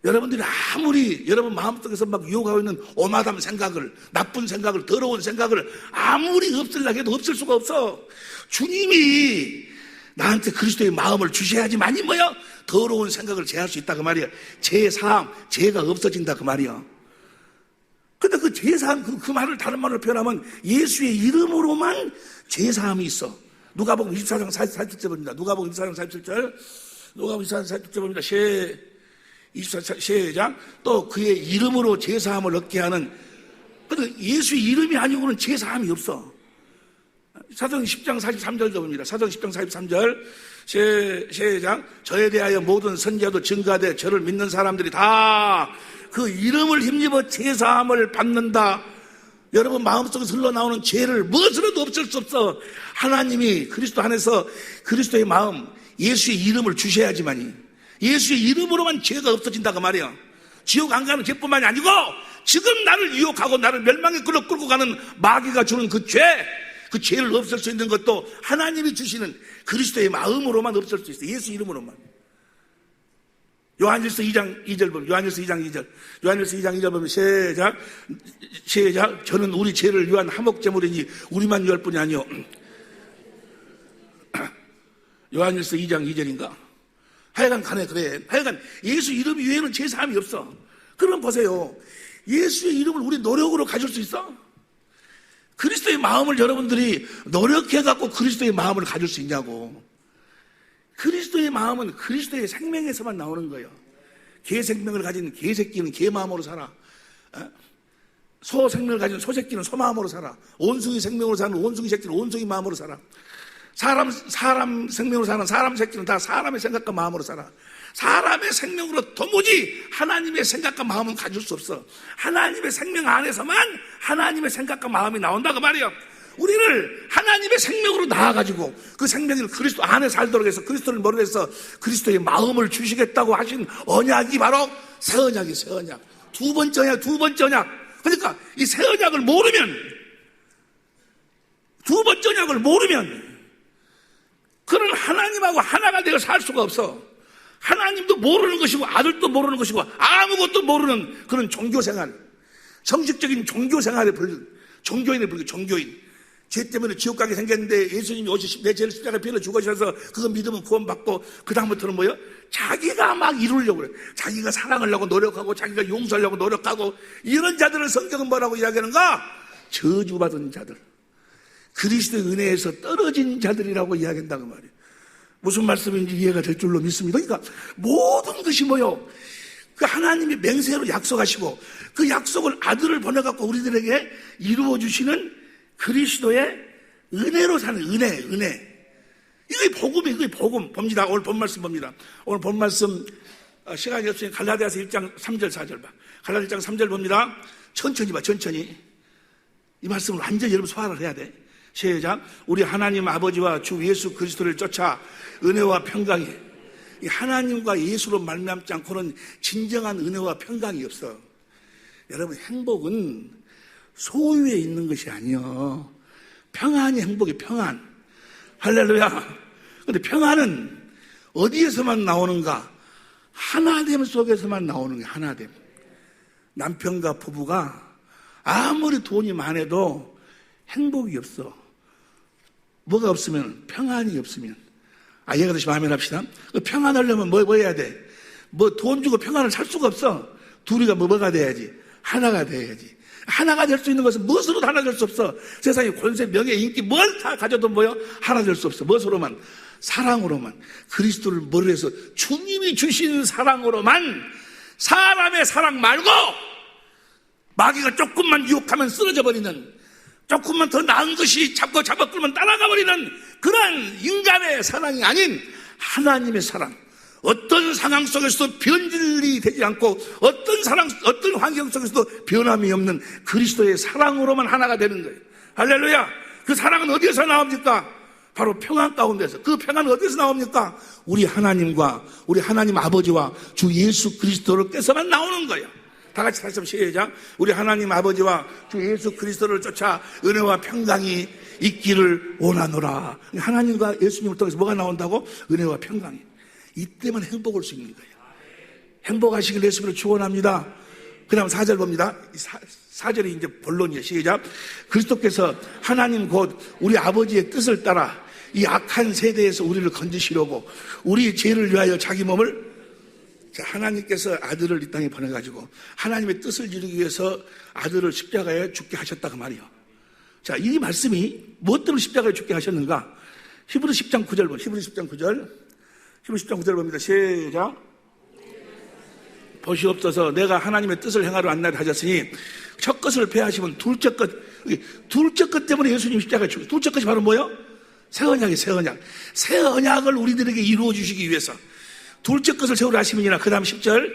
여러분들이 아무리 여러분 마음속에서 막 유혹하고 있는 오마담 생각을 나쁜 생각을 더러운 생각을 아무리 없애려고 해도 없을 수가 없어. 주님이 나한테 그리스도의 마음을 주셔야지만이 뭐야? 더러운 생각을 제할 수 있다 그 말이야. 죄사함, 죄가 없어진다 그 말이야. 근데 그 죄사함 그 말을 다른 말로 표현하면 예수의 이름으로만 죄사함이 있어. 누가복음 24장 47절입니다. 누가복음 24장 47절. 누가복음 24장 47절입니다. 시작. 또 그의 이름으로 제사함을 얻게 하는. 근데 예수의 이름이 아니고는 제사함이 없어. 사도행 10장 43절도 봅니다. 사도행 10장 43절. 시작. 저에 대하여 모든 선지자도 증거하되 저를 믿는 사람들이 다 그 이름을 힘입어 제사함을 받는다. 여러분 마음속에서 흘러나오는 죄를 무엇으로도 없앨 수 없어. 하나님이 그리스도 안에서 그리스도의 마음 예수의 이름을 주셔야지만이, 예수의 이름으로만 죄가 없어진다고 말이야. 지옥 안 가는 죄뿐만이 아니고 지금 나를 유혹하고 나를 멸망에 끌고 가는 마귀가 주는 그 죄를 없앨 수 있는 것도 하나님이 주시는 그리스도의 마음으로만 없앨 수 있어요. 예수 이름으로만. 요한일서 2장 2절 보면, 요한일서 2장 2절, 요한일서 2장 2절 보면 시작. 저는 우리 죄를 위한 화목제물이니 우리만 위할 뿐이 아니요. 요한일서 2장 2절인가? 하여간 간에 그래. 하여간 예수 이름 외에는 제사함이 없어. 그럼 보세요. 예수의 이름을 우리 노력으로 가질 수 있어? 그리스도의 마음을 여러분들이 노력해갖고 그리스도의 마음을 가질 수 있냐고. 그리스도의 마음은 그리스도의 생명에서만 나오는 거예요. 개 생명을 가진 개 새끼는 개 마음으로 살아. 소 생명을 가진 소 새끼는 소 마음으로 살아. 원숭이 생명으로 사는 원숭이 새끼는 원숭이 마음으로 살아. 사람 생명으로 사는 사람 새끼는 다 사람의 생각과 마음으로 살아. 사람의 생명으로 도무지 하나님의 생각과 마음은 가질 수 없어. 하나님의 생명 안에서만 하나님의 생각과 마음이 나온다고 말이에요. 우리를 하나님의 생명으로 낳아가지고 그 생명을 그리스도 안에 살도록 해서 그리스도를 머리로 해서 그리스도의 마음을 주시겠다고 하신 언약이 바로 새 언약이에요. 새 언약. 두 번째 언약. 그러니까 이 새 언약을 모르면, 두 번째 언약을 모르면 그는 하나님하고 하나가 되어 살 수가 없어. 하나님도 모르는 것이고 아들도 모르는 것이고 아무것도 모르는 그런 종교생활, 정식적인 종교생활에 종교인에 불교, 종교인. 죄 때문에 지옥 가게 생겼는데 예수님이 오셔서 내 죄를 십자가에 빌어 죽으셔서 그거 믿으면 구원받고 그 다음부터는 뭐예요? 자기가 막 이루려고 그래. 자기가 사랑하려고 노력하고 자기가 용서하려고 노력하고 이런 자들을 성경은 뭐라고 이야기하는가? 저주받은 자들, 그리스도의 은혜에서 떨어진 자들이라고 이야기한다고 말이에요. 무슨 말씀인지 이해가 될 줄로 믿습니다. 그러니까 모든 것이 뭐요? 그 하나님이 맹세로 약속하시고 그 약속을 아들을 보내갖고 우리들에게 이루어주시는 그리스도의 은혜로 사는 은혜. 이게 복음이에요. 이게 복음. 봅니다. 오늘 본 말씀 봅니다. 오늘 본 말씀 시간이 없으니까 갈라디아서 1장 3절 4절 봐. 갈라디아 1장 3절 봅니다. 천천히 봐. 천천히. 이 말씀을 완전히 여러분 소화를 해야 돼. 시작. 우리 하나님 아버지와 주 예수 그리스도를 쫓아 은혜와 평강이, 이 하나님과 예수로 말미암지 않고는 진정한 은혜와 평강이 없어. 여러분, 행복은 소유에 있는 것이 아니요. 평안이 행복이 평안. 할렐루야. 근데 평안은 어디에서만 나오는가? 하나됨 속에서만 나오는 게 하나됨. 남편과 부부가 아무리 돈이 많아도 행복이 없어. 뭐가 없으면, 평안이 없으면. 이해가 되시면 아멘 합시다. 평안하려면 뭐 해야 돼? 뭐 돈 주고 평안을 살 수가 없어. 둘이가 뭐가 돼야지? 하나가 돼야지. 하나가 될 수 있는 것은 무엇으로도 하나 될 수 없어. 세상에 권세, 명예, 인기 뭘 다 가져도 뭐요? 하나 될 수 없어. 무엇으로만? 사랑으로만. 그리스도를 머리로 해서 주님이 주신 사랑으로만. 사람의 사랑 말고 마귀가 조금만 유혹하면 쓰러져 버리는, 조금만 더 나은 것이 잡고 끌면 따라가 버리는 그런 인간의 사랑이 아닌 하나님의 사랑. 어떤 상황 속에서도 변질이 되지 않고 어떤 환경 속에서도 변함이 없는 그리스도의 사랑으로만 하나가 되는 거예요. 할렐루야. 그 사랑은 어디에서 나옵니까? 바로 평안 가운데서. 그 평안은 어디에서 나옵니까? 우리 하나님과 우리 하나님 아버지와 주 예수 그리스도를 께서만 나오는 거예요. 다 같이 다시 한번 시작. 우리 하나님 아버지와 주 예수 그리스도를 쫓아 은혜와 평강이 있기를 원하노라. 하나님과 예수님을 통해서 뭐가 나온다고? 은혜와 평강이. 이때만 행복할 수 있는 거예요. 행복하시길 예수님으로 축원합니다. 그 다음 4절 봅니다. 4절이 이제 본론이에요. 시작. 그리스도께서 하나님 곧 우리 아버지의 뜻을 따라 이 악한 세대에서 우리를 건지시려고 우리 죄를 위하여 자기 몸을, 하나님께서 아들을 이 땅에 보내가지고 하나님의 뜻을 이루기 위해서 아들을 십자가에 죽게 하셨다 그 말이에요. 자, 이 말씀이 무엇 때문에 십자가에 죽게 하셨는가? 히브리 10장 9절 봅니다. 히브리 10장 9절. 히브리 10장 9절 봅니다. 시작. 보시옵소서 내가 하나님의 뜻을 행하러 왔나이다 하셨으니 첫 것을 폐하시면 둘째 것 때문에 예수님 십자가에 죽으셨어요. 둘째 것이 바로 뭐예요? 새 언약이에요. 새 언약. 새 언약을 우리들에게 이루어 주시기 위해서 둘째 것을 세우려 하시면이나. 그 다음 10절.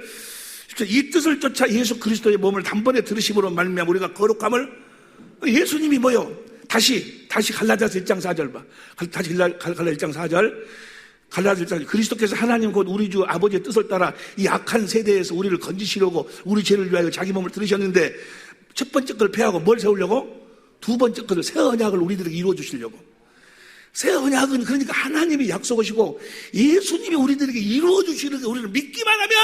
이 뜻을 쫓아 예수 그리스도의 몸을 단번에 들으심으로 말미암아 우리가 거룩함을. 예수님이 뭐요? 다시 갈라디아서 1장 4절 봐. 다시 갈라디아서 1장 4절. 갈라디아 1장 그리스도께서 하나님 곧 우리 주 아버지의 뜻을 따라 이 악한 세대에서 우리를 건지시려고 우리 죄를 위하여 자기 몸을 들으셨는데 첫 번째 걸 폐하고 뭘 세우려고? 두 번째 것을 새 언약을 우리들에게 이루어 주시려고. 새 언약은 그러니까 하나님이 약속하시고 예수님이 우리들에게 이루어 주시는 게 우리는 믿기만 하면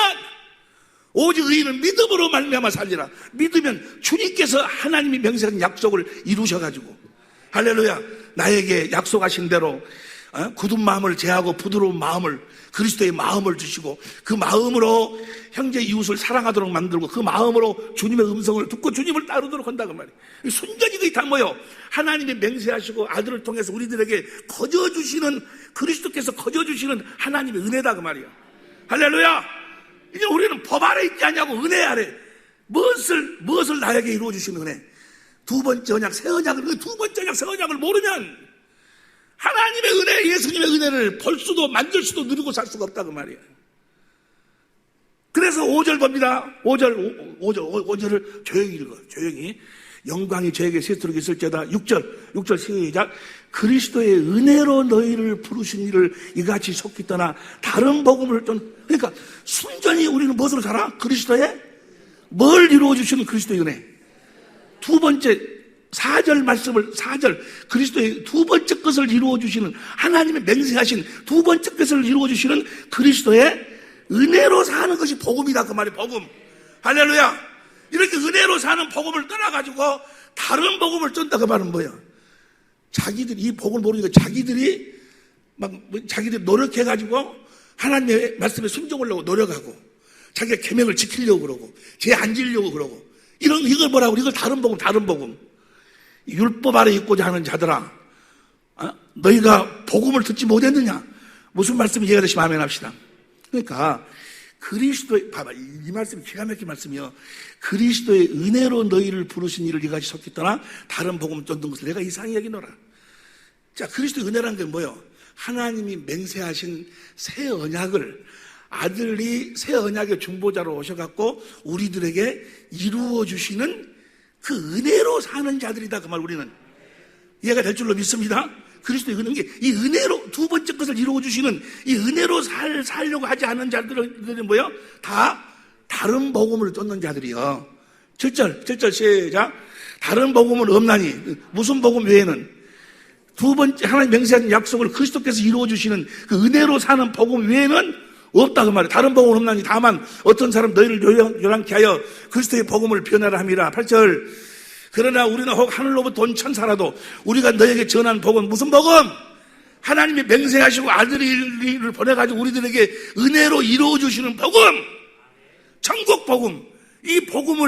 오직 의인은 믿음으로 말미암아 살리라. 믿으면 주님께서 하나님이 명세한 약속을 이루셔가지고 할렐루야, 나에게 약속하신 대로 굳은 마음을 제하고 부드러운 마음을, 그리스도의 마음을 주시고 그 마음으로 형제 이웃을 사랑하도록 만들고 그 마음으로 주님의 음성을 듣고 주님을 따르도록 한다고 말이에요. 순전히 그게 다 뭐예요? 하나님이 맹세하시고 아들을 통해서 우리들에게 거저주시는, 그리스도께서 거저주시는 하나님의 은혜다 그 말이에요. 할렐루야. 이제 우리는 법 아래 있지 않냐고, 은혜 아래. 무엇을 나에게 이루어 주시는 은혜? 두 번째 언약, 새 언약을, 그 두 번째 언약, 새 언약을 모르면 하나님의 은혜, 예수님의 은혜를 볼 수도 만질 수도 누리고 살 수가 없다 그 말이에요. 그래서 5절 봅니다. 5절을 조용히 읽어요. 조용히. 영광이 저에게 세트로 있을지어다. 6절 시작. 그리스도의 은혜로 너희를 부르신 이를 이같이 속히 떠나 다른 복음을 그러니까 순전히 우리는 무엇으로 살아? 그리스도의 뭘 이루어 주시는 그리스도의 은혜. 두 번째 4절 그리스도의 두 번째 것을 이루어 주시는, 하나님의 맹세하신 두 번째 것을 이루어 주시는 그리스도의 은혜로 사는 것이 복음이다 그 말이 복음. 할렐루야. 이렇게 은혜로 사는 복음을 떠나가지고 다른 복음을 쩐다 그 말은 뭐야? 자기들이 이 복음을 모르니까 자기들이 노력해가지고 하나님의 말씀에 순종하려고 노력하고 자기가 계명을 지키려고 그러고 죄 안 지려고 그러고 이걸 뭐라고? 이걸 다른 복음. 율법 아래 있고자 하는 자들아, 너희가 복음을 듣지 못했느냐? 무슨 말씀이 이해가 되시면 아멘 합시다. 그러니까 그리스도의, 봐봐, 이 말씀이 기가 막힌 말씀이요. 그리스도의 은혜로 너희를 부르신 이를 이같이 속히 떠나 다른 복음 쫓는 것을 내가 이상히 여기노라. 자, 그리스도의 은혜라는 게 뭐예요? 하나님이 맹세하신 새 언약을 아들이 새 언약의 중보자로 오셔갖고 우리들에게 이루어 주시는 그 은혜로 사는 자들이다 그 말. 우리는 이해가 될 줄로 믿습니다. 그리스도의 은혜, 이 은혜로 두 번째 것을 이루어 주시는 이 은혜로 살려고 하지 않는 자들은 뭐예요? 다 다른 복음을 쫓는 자들이요. 7절 시작. 다른 복음은 없나니, 무슨 복음 외에는? 두 번째 하나님 맹세하신 약속을 그리스도께서 이루어 주시는 그 은혜로 사는 복음 외에는 없다 그 말이에요. 다른 복음은 없나니 다만 어떤 사람 너희를 요란케 하여 그리스도의 복음을 변하라 함이라. 8절. 그러나 우리는 혹 하늘로부터 온 천사라도 우리가 너에게 전한 복음, 무슨 복음? 하나님이 맹세하시고 아들을 보내가지고 우리들에게 은혜로 이루어 주시는 복음, 천국 복음. 이 복음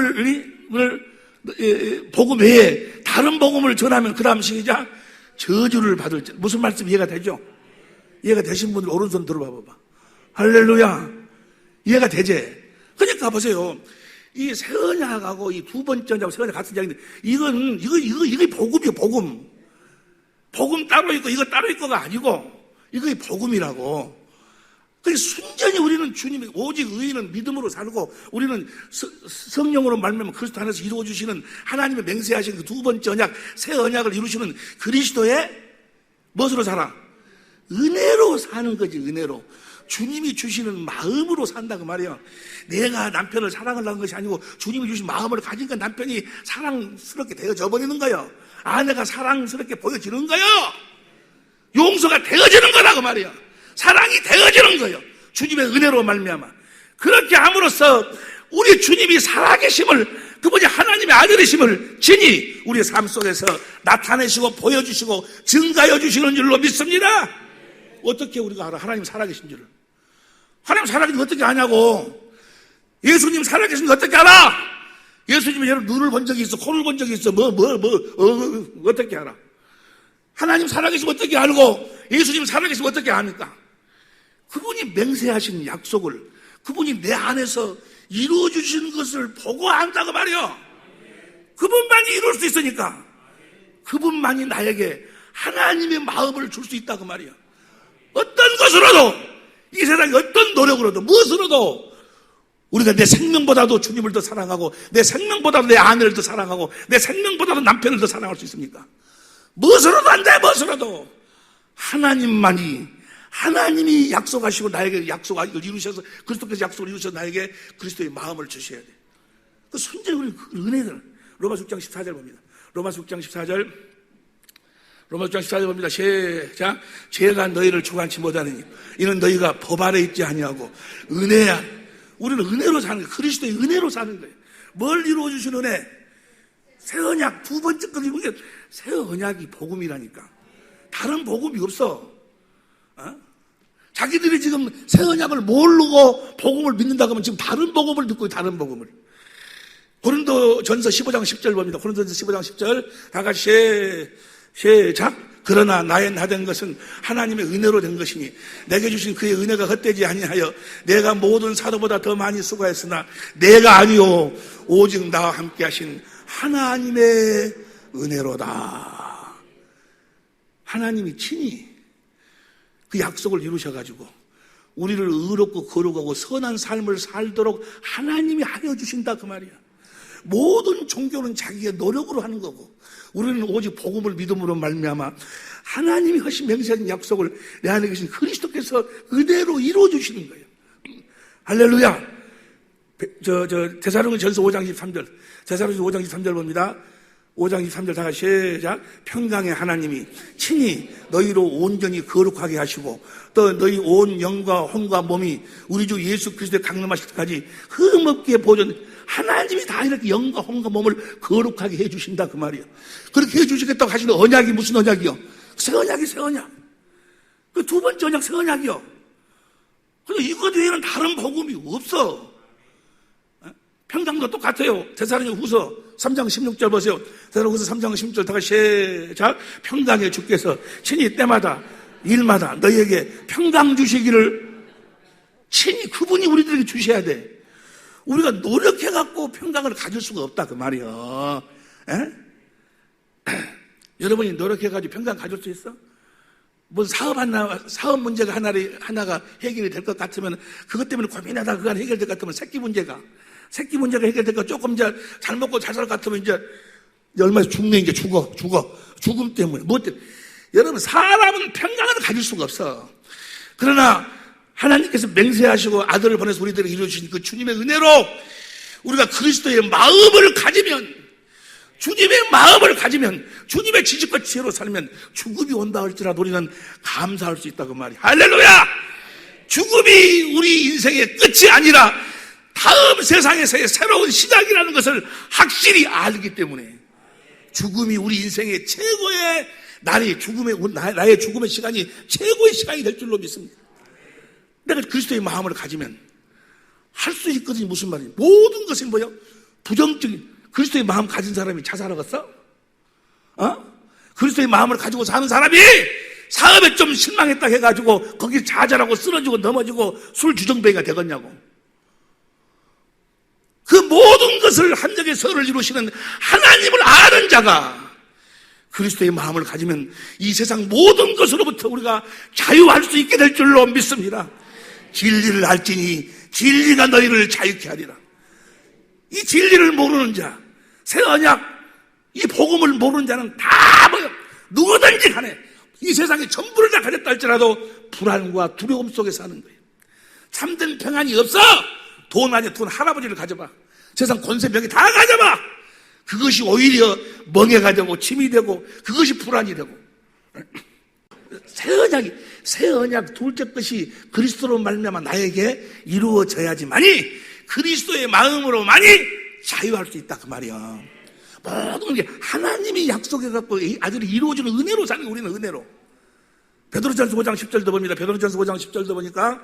외에 다른 복음을 전하면 그 다음 시작, 저주를 받을. 무슨 말씀 이해가 되죠? 이해가 되신 분들 오른손 들어봐 봐봐. 할렐루야. 이해가 되지? 그러니까 보세요. 이 새 언약하고 이 두 번째 언약하고 새 언약 같은 언약인데 이게 복음이에요, 복음. 복음 따로 있고 이거 따로 있고가 아니고 이게 복음이라고. 그래서 순전히 우리는 주님이 오직 의인은 믿음으로 살고 우리는 성령으로 말미암아 그리스도 안에서 이루어 주시는 하나님의 맹세하신 그 두 번째 언약, 새 언약을 이루시는 그리스도의 무엇으로 살아? 은혜로 사는 거지, 은혜로. 주님이 주시는 마음으로 산다 그 말이에요. 내가 남편을 사랑하려는 것이 아니고 주님이 주신 마음을 가지니까 남편이 사랑스럽게 되어져 버리는 거예요. 아내가 사랑스럽게 보여지는 거예요. 용서가 되어지는 거다 그 말이에요. 사랑이 되어지는 거예요. 주님의 은혜로 말미암아. 그렇게 함으로써 우리 주님이 살아계심을, 그분이 하나님의 아들이심을 진히 우리의 삶 속에서 나타내시고 보여주시고 증가해 주시는 줄로 믿습니다. 어떻게 우리가 알아? 하나님 살아계신 줄을. 하나님 살아계신 줄 어떻게 아냐고. 예수님 살아계신 줄 어떻게 알아? 예수님이 여러분 눈을 본 적이 있어, 코를 본 적이 있어, 어떻게 알아? 하나님 살아계시면 어떻게 알고 예수님 살아계시면 어떻게 압니까? 그분이 맹세하신 약속을 그분이 내 안에서 이루어 주시는 것을 보고 안다고 말이요. 그분만이 이룰 수 있으니까 그분만이 나에게 하나님의 마음을 줄 수 있다고 말이요. 어떤 것으로도, 이 세상에 어떤 노력으로도, 무엇으로도 우리가 내 생명보다도 주님을 더 사랑하고 내 생명보다도 내 아내를 더 사랑하고 내 생명보다도 남편을 더 사랑할 수 있습니까? 무엇으로도 안 돼. 무엇으로도 하나님만이 하나님이 약속하시고 나에게 약속을 이루셔서 그리스도께서 약속을 이루셔서 나에게 그리스도의 마음을 주셔야 돼. 그 순전히 우리 은혜를 로마서 6장 14절 봅니다. 로마서 6장 14절 봅니다. 시작. 죄가 너희를 주관치 못하느니 이는 너희가 법 아래 있지 아니하고 은혜야. 우리는 은혜로 사는 거예요. 그리스도의 은혜로 사는 거예요. 뭘 이루어주신 은혜? 새 언약 두 번째 거 이루게 새 언약이 복음이라니까. 다른 복음이 없어. 자기들이 지금 새 언약을 모르고 복음을 믿는다고 하면 지금 다른 복음을 믿고 다른 복음을. 고린도전서 15장 10절 봅니다. 고린도전서 15장 10절 다 같이 시작. 그러나 나의 나된 것은 하나님의 은혜로 된 것이니 내게 주신 그의 은혜가 헛되지 아니하여 내가 모든 사도보다 더 많이 수고했으나 내가 아니요 오직 나와 함께 하신 하나님의 은혜로다. 하나님이 친히 그 약속을 이루셔가지고 우리를 의롭고 거룩하고 선한 삶을 살도록 하나님이 하여 주신다 그 말이야. 모든 종교는 자기의 노력으로 하는 거고 우리는 오직 복음을 믿음으로 말미암아 하나님이 하신 맹세하신 약속을 내 안에 계신 그리스도께서 은혜로 이루어 주시는 거예요. 할렐루야. 데살로니가전서 5장 13절. 데살로니가전서 5장 13절 봅니다. 5장 23절 다 같이 시작. 평강의 하나님이 친히 너희로 온전히 거룩하게 하시고 또 너희 온 영과 혼과 몸이 우리 주 예수 그리스도의 강림하실 때까지 흠없게 보존. 하나님이 다 이렇게 영과 혼과 몸을 거룩하게 해주신다 그 말이야. 그렇게 해주시겠다고 하시는 언약이 무슨 언약이요? 새 언약이 새 언약. 그 두 번째 언약 새 언약이요. 근데 이것 외에는 다른 복음이 없어. 평강도 똑같아요. 데살로니가후서 3장 16절 보세요. 데살로니가후서 3장 16절 다 같이 시작. 평강의 주께서 친히 때마다 일마다 너희에게 평강 주시기를 친히 그분이 우리들에게 주셔야 돼. 우리가 노력해갖고 평강을 가질 수가 없다 그 말이야. 여러분이 노력해가지고 평강 가질 수 있어? 뭐 사업 문제가 하나가 해결이 될 것 같으면 그것 때문에 고민하다가 그거 해결될 것 같으면 새끼 문제가 해결될까 조금 이제 잘 먹고 잘 살 것 같으면 이제 얼마 죽네 이제 죽음 때문에 뭐 때문에. 여러분 사람은 평강을 가질 수가 없어. 그러나 하나님께서 맹세하시고 아들을 보내서 우리들에게 이루어주신 그 주님의 은혜로 우리가 그리스도의 마음을 가지면 주님의 지식과 지혜로 살면 죽음이 온다 할지라도 우리는 감사할 수 있다고 말이야. 할렐루야. 죽음이 우리 인생의 끝이 아니라 다음 세상에서의 새로운 시작이라는 것을 확실히 알기 때문에 죽음이 우리 인생의 최고의 나의 죽음의 시간이 최고의 시간이 될 줄로 믿습니다. 내가 그리스도의 마음을 가지면 할 수 있거든요. 무슨 말이에요? 모든 것이 뭐예요? 부정적인 그리스도의 마음 가진 사람이 자살하겠어? 그리스도의 마음을 가지고 사는 사람이 사업에 좀 실망했다 해가지고 거기 좌절하고 쓰러지고 넘어지고 술 주정뱅이가 되겠냐고. 그 모든 것을 한적의 설을 이루시는 하나님을 아는 자가 그리스도의 마음을 가지면 이 세상 모든 것으로부터 우리가 자유할 수 있게 될 줄로 믿습니다. 진리를 알지니 진리가 너희를 자유케 하리라. 이 진리를 모르는 자, 새 언약, 이 복음을 모르는 자는 다 뭐요? 누구든지 간에 이 세상에 전부를 다 가졌다 할지라도 불안과 두려움 속에 사는 거예요. 참된 평안이 없어. 돈 아니야. 돈 할아버지를 가져봐. 세상 권세 명예 다 가져봐. 그것이 오히려 멍해가 되고 짐이 되고 그것이 불안이 되고. 새 언약 둘째 것이 그리스도로 말미암아 나에게 이루어져야지만이 그리스도의 마음으로만이 자유할 수 있다 그 말이야. 모든 게 하나님이 약속해갖고 아들이 이루어지는 은혜로 사는 게 우리는 은혜로. 베드로전서 5장 10절도 봅니다. 베드로전서 5장 10절도 보니까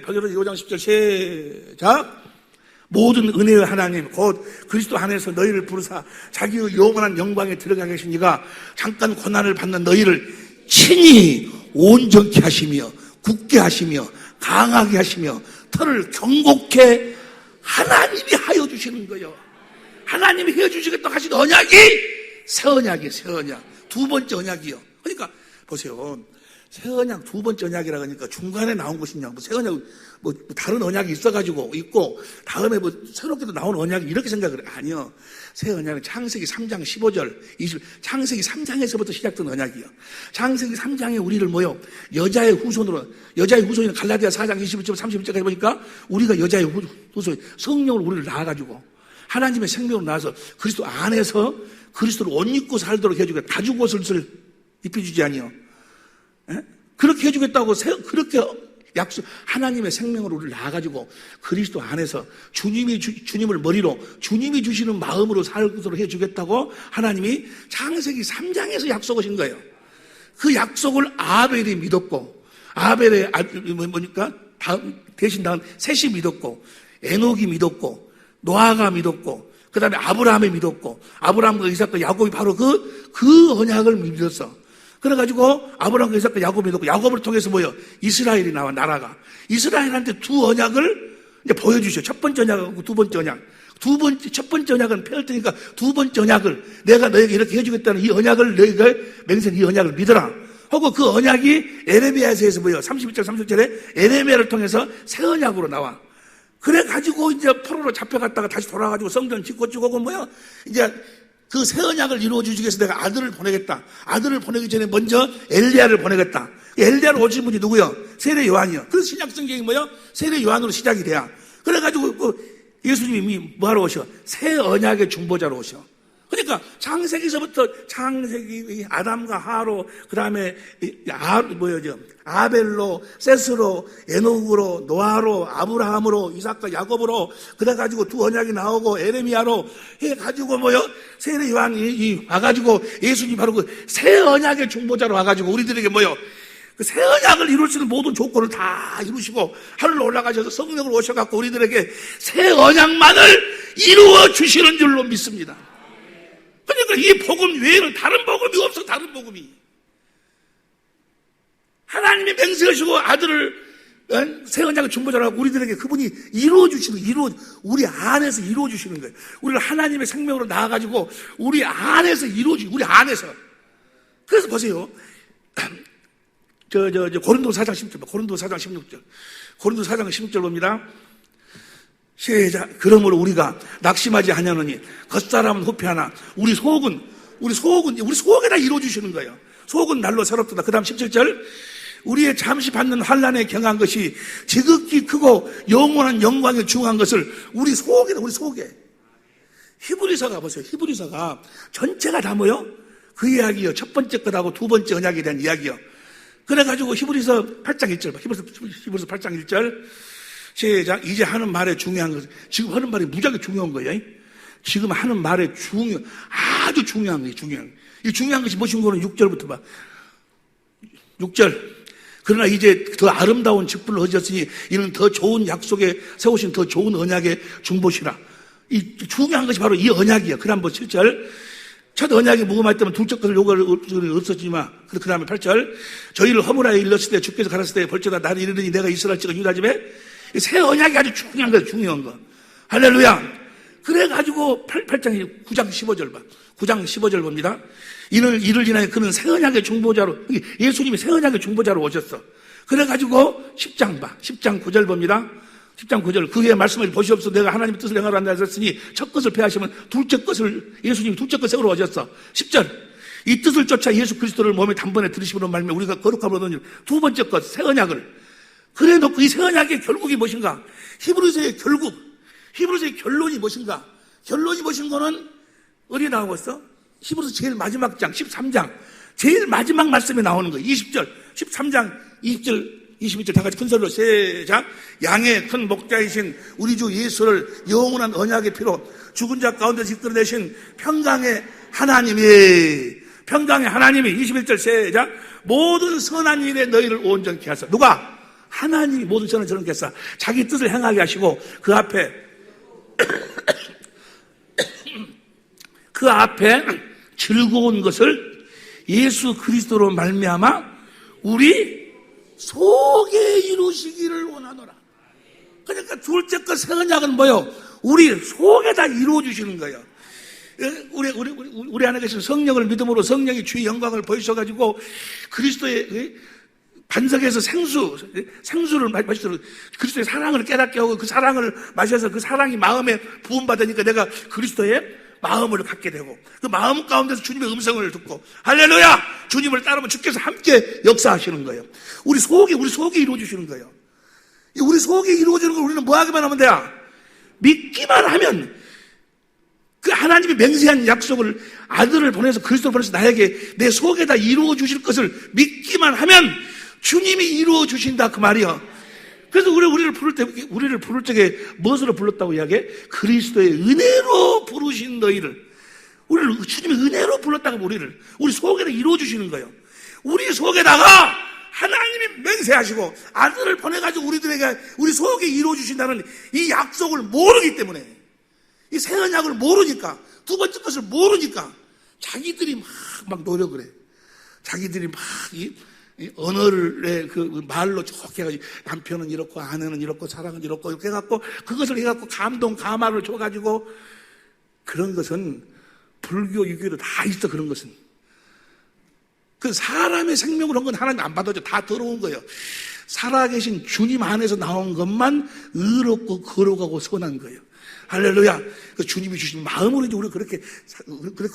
베드로전서 5장 10절 시작. 모든 은혜의 하나님 곧 그리스도 안에서 너희를 부르사 자기의 영원한 영광에 들어가게 하신 이가 잠깐 고난을 받는 너희를 친히 온전케 하시며 굳게 하시며 강하게 하시며 털을 경고케 하나님이 하여 주시는 거예요. 하나님이 하여 주시겠다고 하신 언약이 새 언약이에요. 새 언약. 두 번째 언약이요. 그러니까 보세요. 새 언약 두 번째 언약이라 그러니까 중간에 나온 것이냐, 뭐 새 언약, 뭐 다른 언약이 있어가지고 있고 다음에 뭐 새롭게도 나온 언약이 이렇게 생각을 해. 아니요. 새 언약은 창세기 3장 15절, 20, 창세기 3장에서부터 시작된 언약이요. 창세기 3장에 우리를 뭐요? 여자의 후손이나 갈라디아 4장 21절, 30절까지 보니까 우리가 여자의 후손, 성령으로 우리를 낳아가지고 하나님의 생명으로 나와서 그리스도 안에서 그리스도를 옷 입고 살도록 해주겠다. 가죽 옷을 입혀주지 아니요. 예? 그렇게 해주겠다고 그렇게 약속, 하나님의 생명으로 우리를 낳아가지고 그리스도 안에서 주님을 머리로 주님이 주시는 마음으로 살도록 해주겠다고 하나님이 창세기 3장에서 약속하신 거예요. 그 약속을 아벨이 믿었고, 아벨의 뭐니까 대신 다음 셋이 믿었고, 에녹이 믿었고, 노아가 믿었고, 그 다음에 아브라함이 믿었고, 아브라함과 이삭과 야곱이 바로 그 언약을 믿었어. 그래가지고 아브라함과 이삭과 야곱이 믿었고, 야곱을 통해서 뭐요? 이스라엘이 나와, 나라가. 이스라엘한테 두 언약을 이제 보여주셔. 첫 번째 언약하고 두 번째 언약. 첫 번째 언약은 폐할 테니까 두 번째 언약을 내가 너에게 이렇게 해주겠다는 이 언약을 너희가 맹세한 이 언약을 믿어라. 하고 그 언약이 에레미야서에서 뭐요? 31절, 30절에 에레미야를 통해서 새 언약으로 나와. 그래가지고 이제 포로로 잡혀갔다가 다시 돌아가지고 성전 짓고 쭉 오고 뭐야? 이제 그 새 언약을 이루어주기 위해서 내가 아들을 보내겠다. 아들을 보내기 전에 먼저 엘리야를 보내겠다. 엘리야를 오신 분이 누구요? 세례 요한이요. 그래서 신약 성경이 뭐요? 세례 요한으로 시작이 돼야. 그래가지고 예수님이 뭐하러 오셔? 새 언약의 중보자로 오셔. 그러니까 창세기서부터 창세기 아담과 하로, 그 다음에 아벨로, 셋으로, 에녹으로, 노아로, 아브라함으로, 이삭과 야곱으로 그래가지고 두 언약이 나오고 에레미야로 해가지고 뭐요? 세례 요한이 와가지고 예수님이 바로 그 새 언약의 중보자로 와가지고 우리들에게 뭐요? 그 새 언약을 이룰 수 있는 모든 조건을 다 이루시고 하늘로 올라가셔서 성령을 오셔갖고 우리들에게 새 언약만을 이루어 주시는 줄로 믿습니다. 그러니까 이 복음 외에는 다른 복음이 없어. 다른 복음이 하나님이 맹세하시고 아들을 새 언약의 중보자라고 우리들에게 그분이 이루어주시는, 우리 안에서 이루어주시는 거예요. 우리를 하나님의 생명으로 나아가지고 우리 안에서 우리 안에서. 그래서 보세요. 고린도 4장 16절, 고린도 4장 16절, 고린도 4장 16절 봅니다. 시작. 그러므로 우리가 낙심하지 아니하노니 겉사람은 후패하나 우리 속에다 이루어주시는 거예요. 속은 날로 새롭다. 그 다음 17절. 우리의 잠시 받는 환난에 경한 것이 지극히 크고 영원한 영광에 중한 것을 우리 속에. 히브리서가 보세요. 히브리서가 전체가 다 뭐요? 그 이야기요. 첫 번째 것하고 두 번째 언약에 대한 이야기요. 그래가지고 히브리서 8장 1절 봐. 히브리서 8장 1절. 시작. 이제 하는 말에 중요한 것. 지금 하는 말이 무지하게 중요한 거예요. 지금 하는 말에 아주 중요한 거예요. 이 중요한 것이 무엇인 거는 6절부터 봐. 6절. 그러나 이제 더 아름다운 직분을 얻으셨으니 이는 더 좋은 약속에 세우신 더 좋은 언약의 중보시라. 이 중요한 것이 바로 이 언약이에요. 그 다음 7절. 첫 언약이 무금할 때면 둘째 것을 요구할 없었지만 그 다음에 8절. 저희를 허물하여 일렀을 때 주께서 가랐을 때 벌써 날이 이르더니 내가 이스라엘 찍은 유다 집에 새 언약이 아주 중요한 거예요. 중요한 거. 할렐루야. 그래가지고 8장 9장 15절 봐. 9장 15절 봅니다. 이를 지나여 그는 새 언약의 중보자로, 예수님이 새 언약의 중보자로 오셨어. 그래가지고 10장 봐. 10장 9절 봅니다. 10장 9절. 그의 말씀을 보시옵소서. 내가 하나님의 뜻을 행하러 한다 하셨으니 첫 것을 폐하시면 예수님이 둘째 것 세우러 오셨어. 10절. 이 뜻을 쫓아 예수 그리스도를 몸에 단번에 들으심으로 말미암아 우리가 거룩함으로 얻는 두 번째 것 새 언약을. 그래 놓고 이 새 언약의 결국이 무엇인가? 히브리서의 결론이 무엇인가? 결론이 무엇인 거는 어디에 나오고 있어? 히브리서 제일 마지막 장 13장 제일 마지막 말씀에 나오는 거예요. 20절 13장 20절 22절 다 같이 큰 소리로 시작. 양의 큰 목자이신 우리 주 예수를 영원한 언약의 피로 죽은 자 가운데서 이끌어내신 평강의 하나님이 21절 시작. 모든 선한 일에 너희를 온전케 하사. 누가? 하나님이 모든 선한 일을 온전케 하사 자기 뜻을 행하게 하시고 그 앞에 즐거운 것을 예수 그리스도로 말미암아 우리 속에 이루시기를 원하노라. 그러니까 둘째 것 새 언약은 뭐요? 우리 속에다 이루어 주시는 거예요. 우리 안에 계신 성령을 믿음으로 성령이 주의 영광을 보이셔가지고 그리스도의 반석에서 생수를 마시도록 그리스도의 사랑을 깨닫게 하고 그 사랑을 마셔서 그 사랑이 마음에 부음받으니까 내가 그리스도의 마음을 갖게 되고 그 마음 가운데서 주님의 음성을 듣고 할렐루야! 주님을 따르면 주께서 함께 역사하시는 거예요. 우리 속에 이루어주시는 거예요. 우리 속에 이루어지는 걸 우리는 뭐 하기만 하면 돼요? 믿기만 하면 그 하나님이 맹세한 약속을 아들을 보내서 그리스도를 보내서 나에게 내 속에다 이루어 주실 것을 믿기만 하면 주님이 이루어 주신다 그 말이야. 그래서 우리를 부를 적에 무엇으로 불렀다고 이야기해? 그리스도의 은혜로 부르신 너희를. 우리를 주님의 은혜로 불렀다가 우리 속에다 이루어 주시는 거예요. 우리 속에다가 하나님이 맹세하시고 아들을 보내가지고 우리 속에 이루어 주신다는 이 약속을 모르기 때문에, 이 새 언약을 모르니까, 두 번째 것을 모르니까 자기들이 막 노력을 해. 자기들이 막 이 언어를 그 말로 좋게 해가지고 남편은 이렇고 아내는 이렇고 사랑은 이렇고 이렇게 해갖고 그것을 해갖고 감화를 줘가지고, 그런 것은 불교 유교로 다 있어. 그런 것은 그 사람의 생명으로 한 건 하나님 안 받아줘. 다 더러운 거예요. 살아계신 주님 안에서 나온 것만 의롭고 거룩하고 선한 거예요. 할렐루야. 그 주님이 주신 마음으로 이제 우리가 그렇게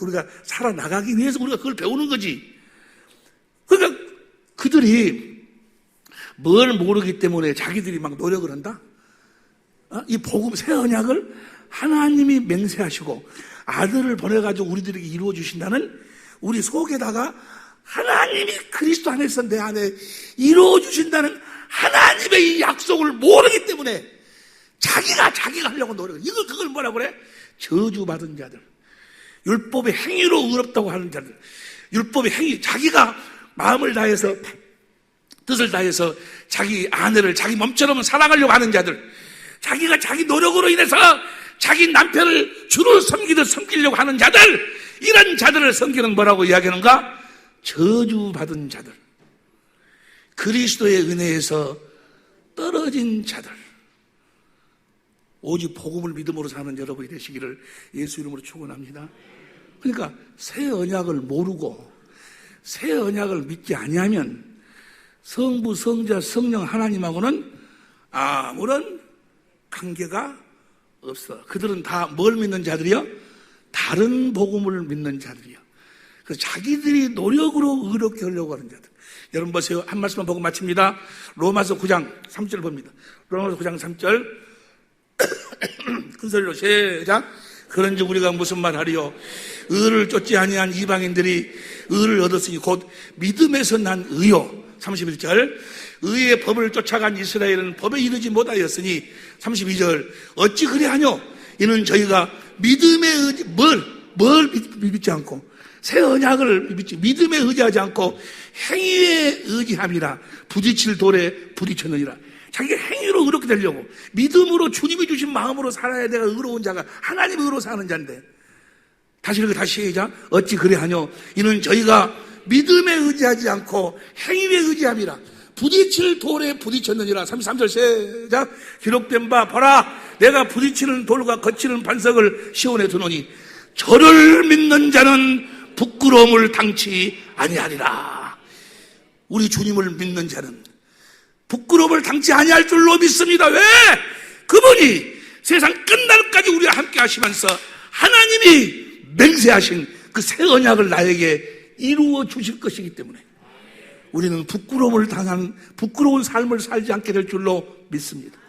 우리가 살아나가기 위해서 우리가 그걸 배우는 거지. 그러니까 그들이 뭘 모르기 때문에 자기들이 막 노력을 한다? 이 복음, 새 언약을 하나님이 맹세하시고 아들을 보내가지고 우리들에게 이루어 주신다는 우리 속에다가 하나님이 그리스도 안에서 내 안에 이루어 주신다는 하나님의 이 약속을 모르기 때문에 자기가 하려고 노력을. 그걸 뭐라고 그래? 저주받은 자들. 율법의 행위로 의롭다고 하는 자들. 율법의 행위, 자기가 마음을 다해서 뜻을 다해서 자기 아내를 자기 몸처럼 사랑하려고 하는 자들, 자기가 자기 노력으로 인해서 자기 남편을 주를 섬기듯 섬기려고 하는 자들, 이런 자들을 성경은 뭐라고 이야기하는가? 저주받은 자들, 그리스도의 은혜에서 떨어진 자들. 오직 복음을 믿음으로 사는 여러분이 되시기를 예수 이름으로 축원합니다. 그러니까 새 언약을 모르고 새 언약을 믿지 아니하면 성부, 성자, 성령 하나님하고는 아무런 관계가 없어. 그들은 다 뭘 믿는 자들이요? 다른 복음을 믿는 자들이요. 그래서 자기들이 노력으로 의롭게 하려고 하는 자들. 여러분 보세요. 한 말씀만 보고 마칩니다. 로마서 9장 3절 봅니다. 로마서 9장 3절 큰 소리로 시작. 그런즉 우리가 무슨 말하리요? 의를 쫓지 아니한 이방인들이 의를 얻었으니 곧 믿음에서 난 의요. 31절 의의 법을 쫓아간 이스라엘은 법에 이르지 못하였으니 32절 어찌 그리하뇨? 이는 저희가 믿음에 의지 뭘 믿지 않고 새 언약을 믿지 믿음에 의지하지 않고 행위에 의지함이라 부딪힐 돌에 부딪혔느니라. 자기가 행위로 의롭게 되려고 믿음으로 주님이 주신 마음으로 살아야 내가 의로운 자가 하나님의 의로 사는 자인데, 다시 시작. 어찌 그리하뇨? 이는 저희가 믿음에 의지하지 않고 행위에 의지함이라 부딪힐 돌에 부딪혔느니라. 33절 시작. 기록된 바 보라 내가 부딪히는 돌과 거치는 반석을 시온에 두노니 저를 믿는 자는 부끄러움을 당치 아니하리라. 우리 주님을 믿는 자는 부끄러움을 당치 아니할 줄로 믿습니다. 왜? 그분이 세상 끝날까지 우리와 함께 하시면서 하나님이 맹세하신 그 새 언약을 나에게 이루어 주실 것이기 때문에 우리는 부끄러운 삶을 살지 않게 될 줄로 믿습니다.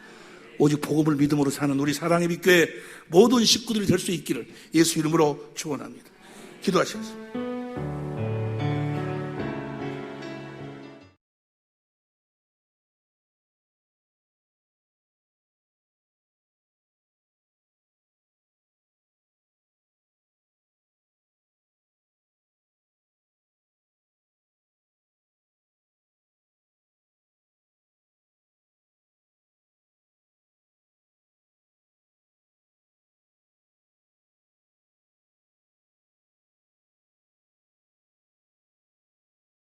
오직 복음을 믿음으로 사는 우리 사랑의 빛교회 모든 식구들이 될 수 있기를 예수 이름으로 축원합니다. 기도하시겠습니다.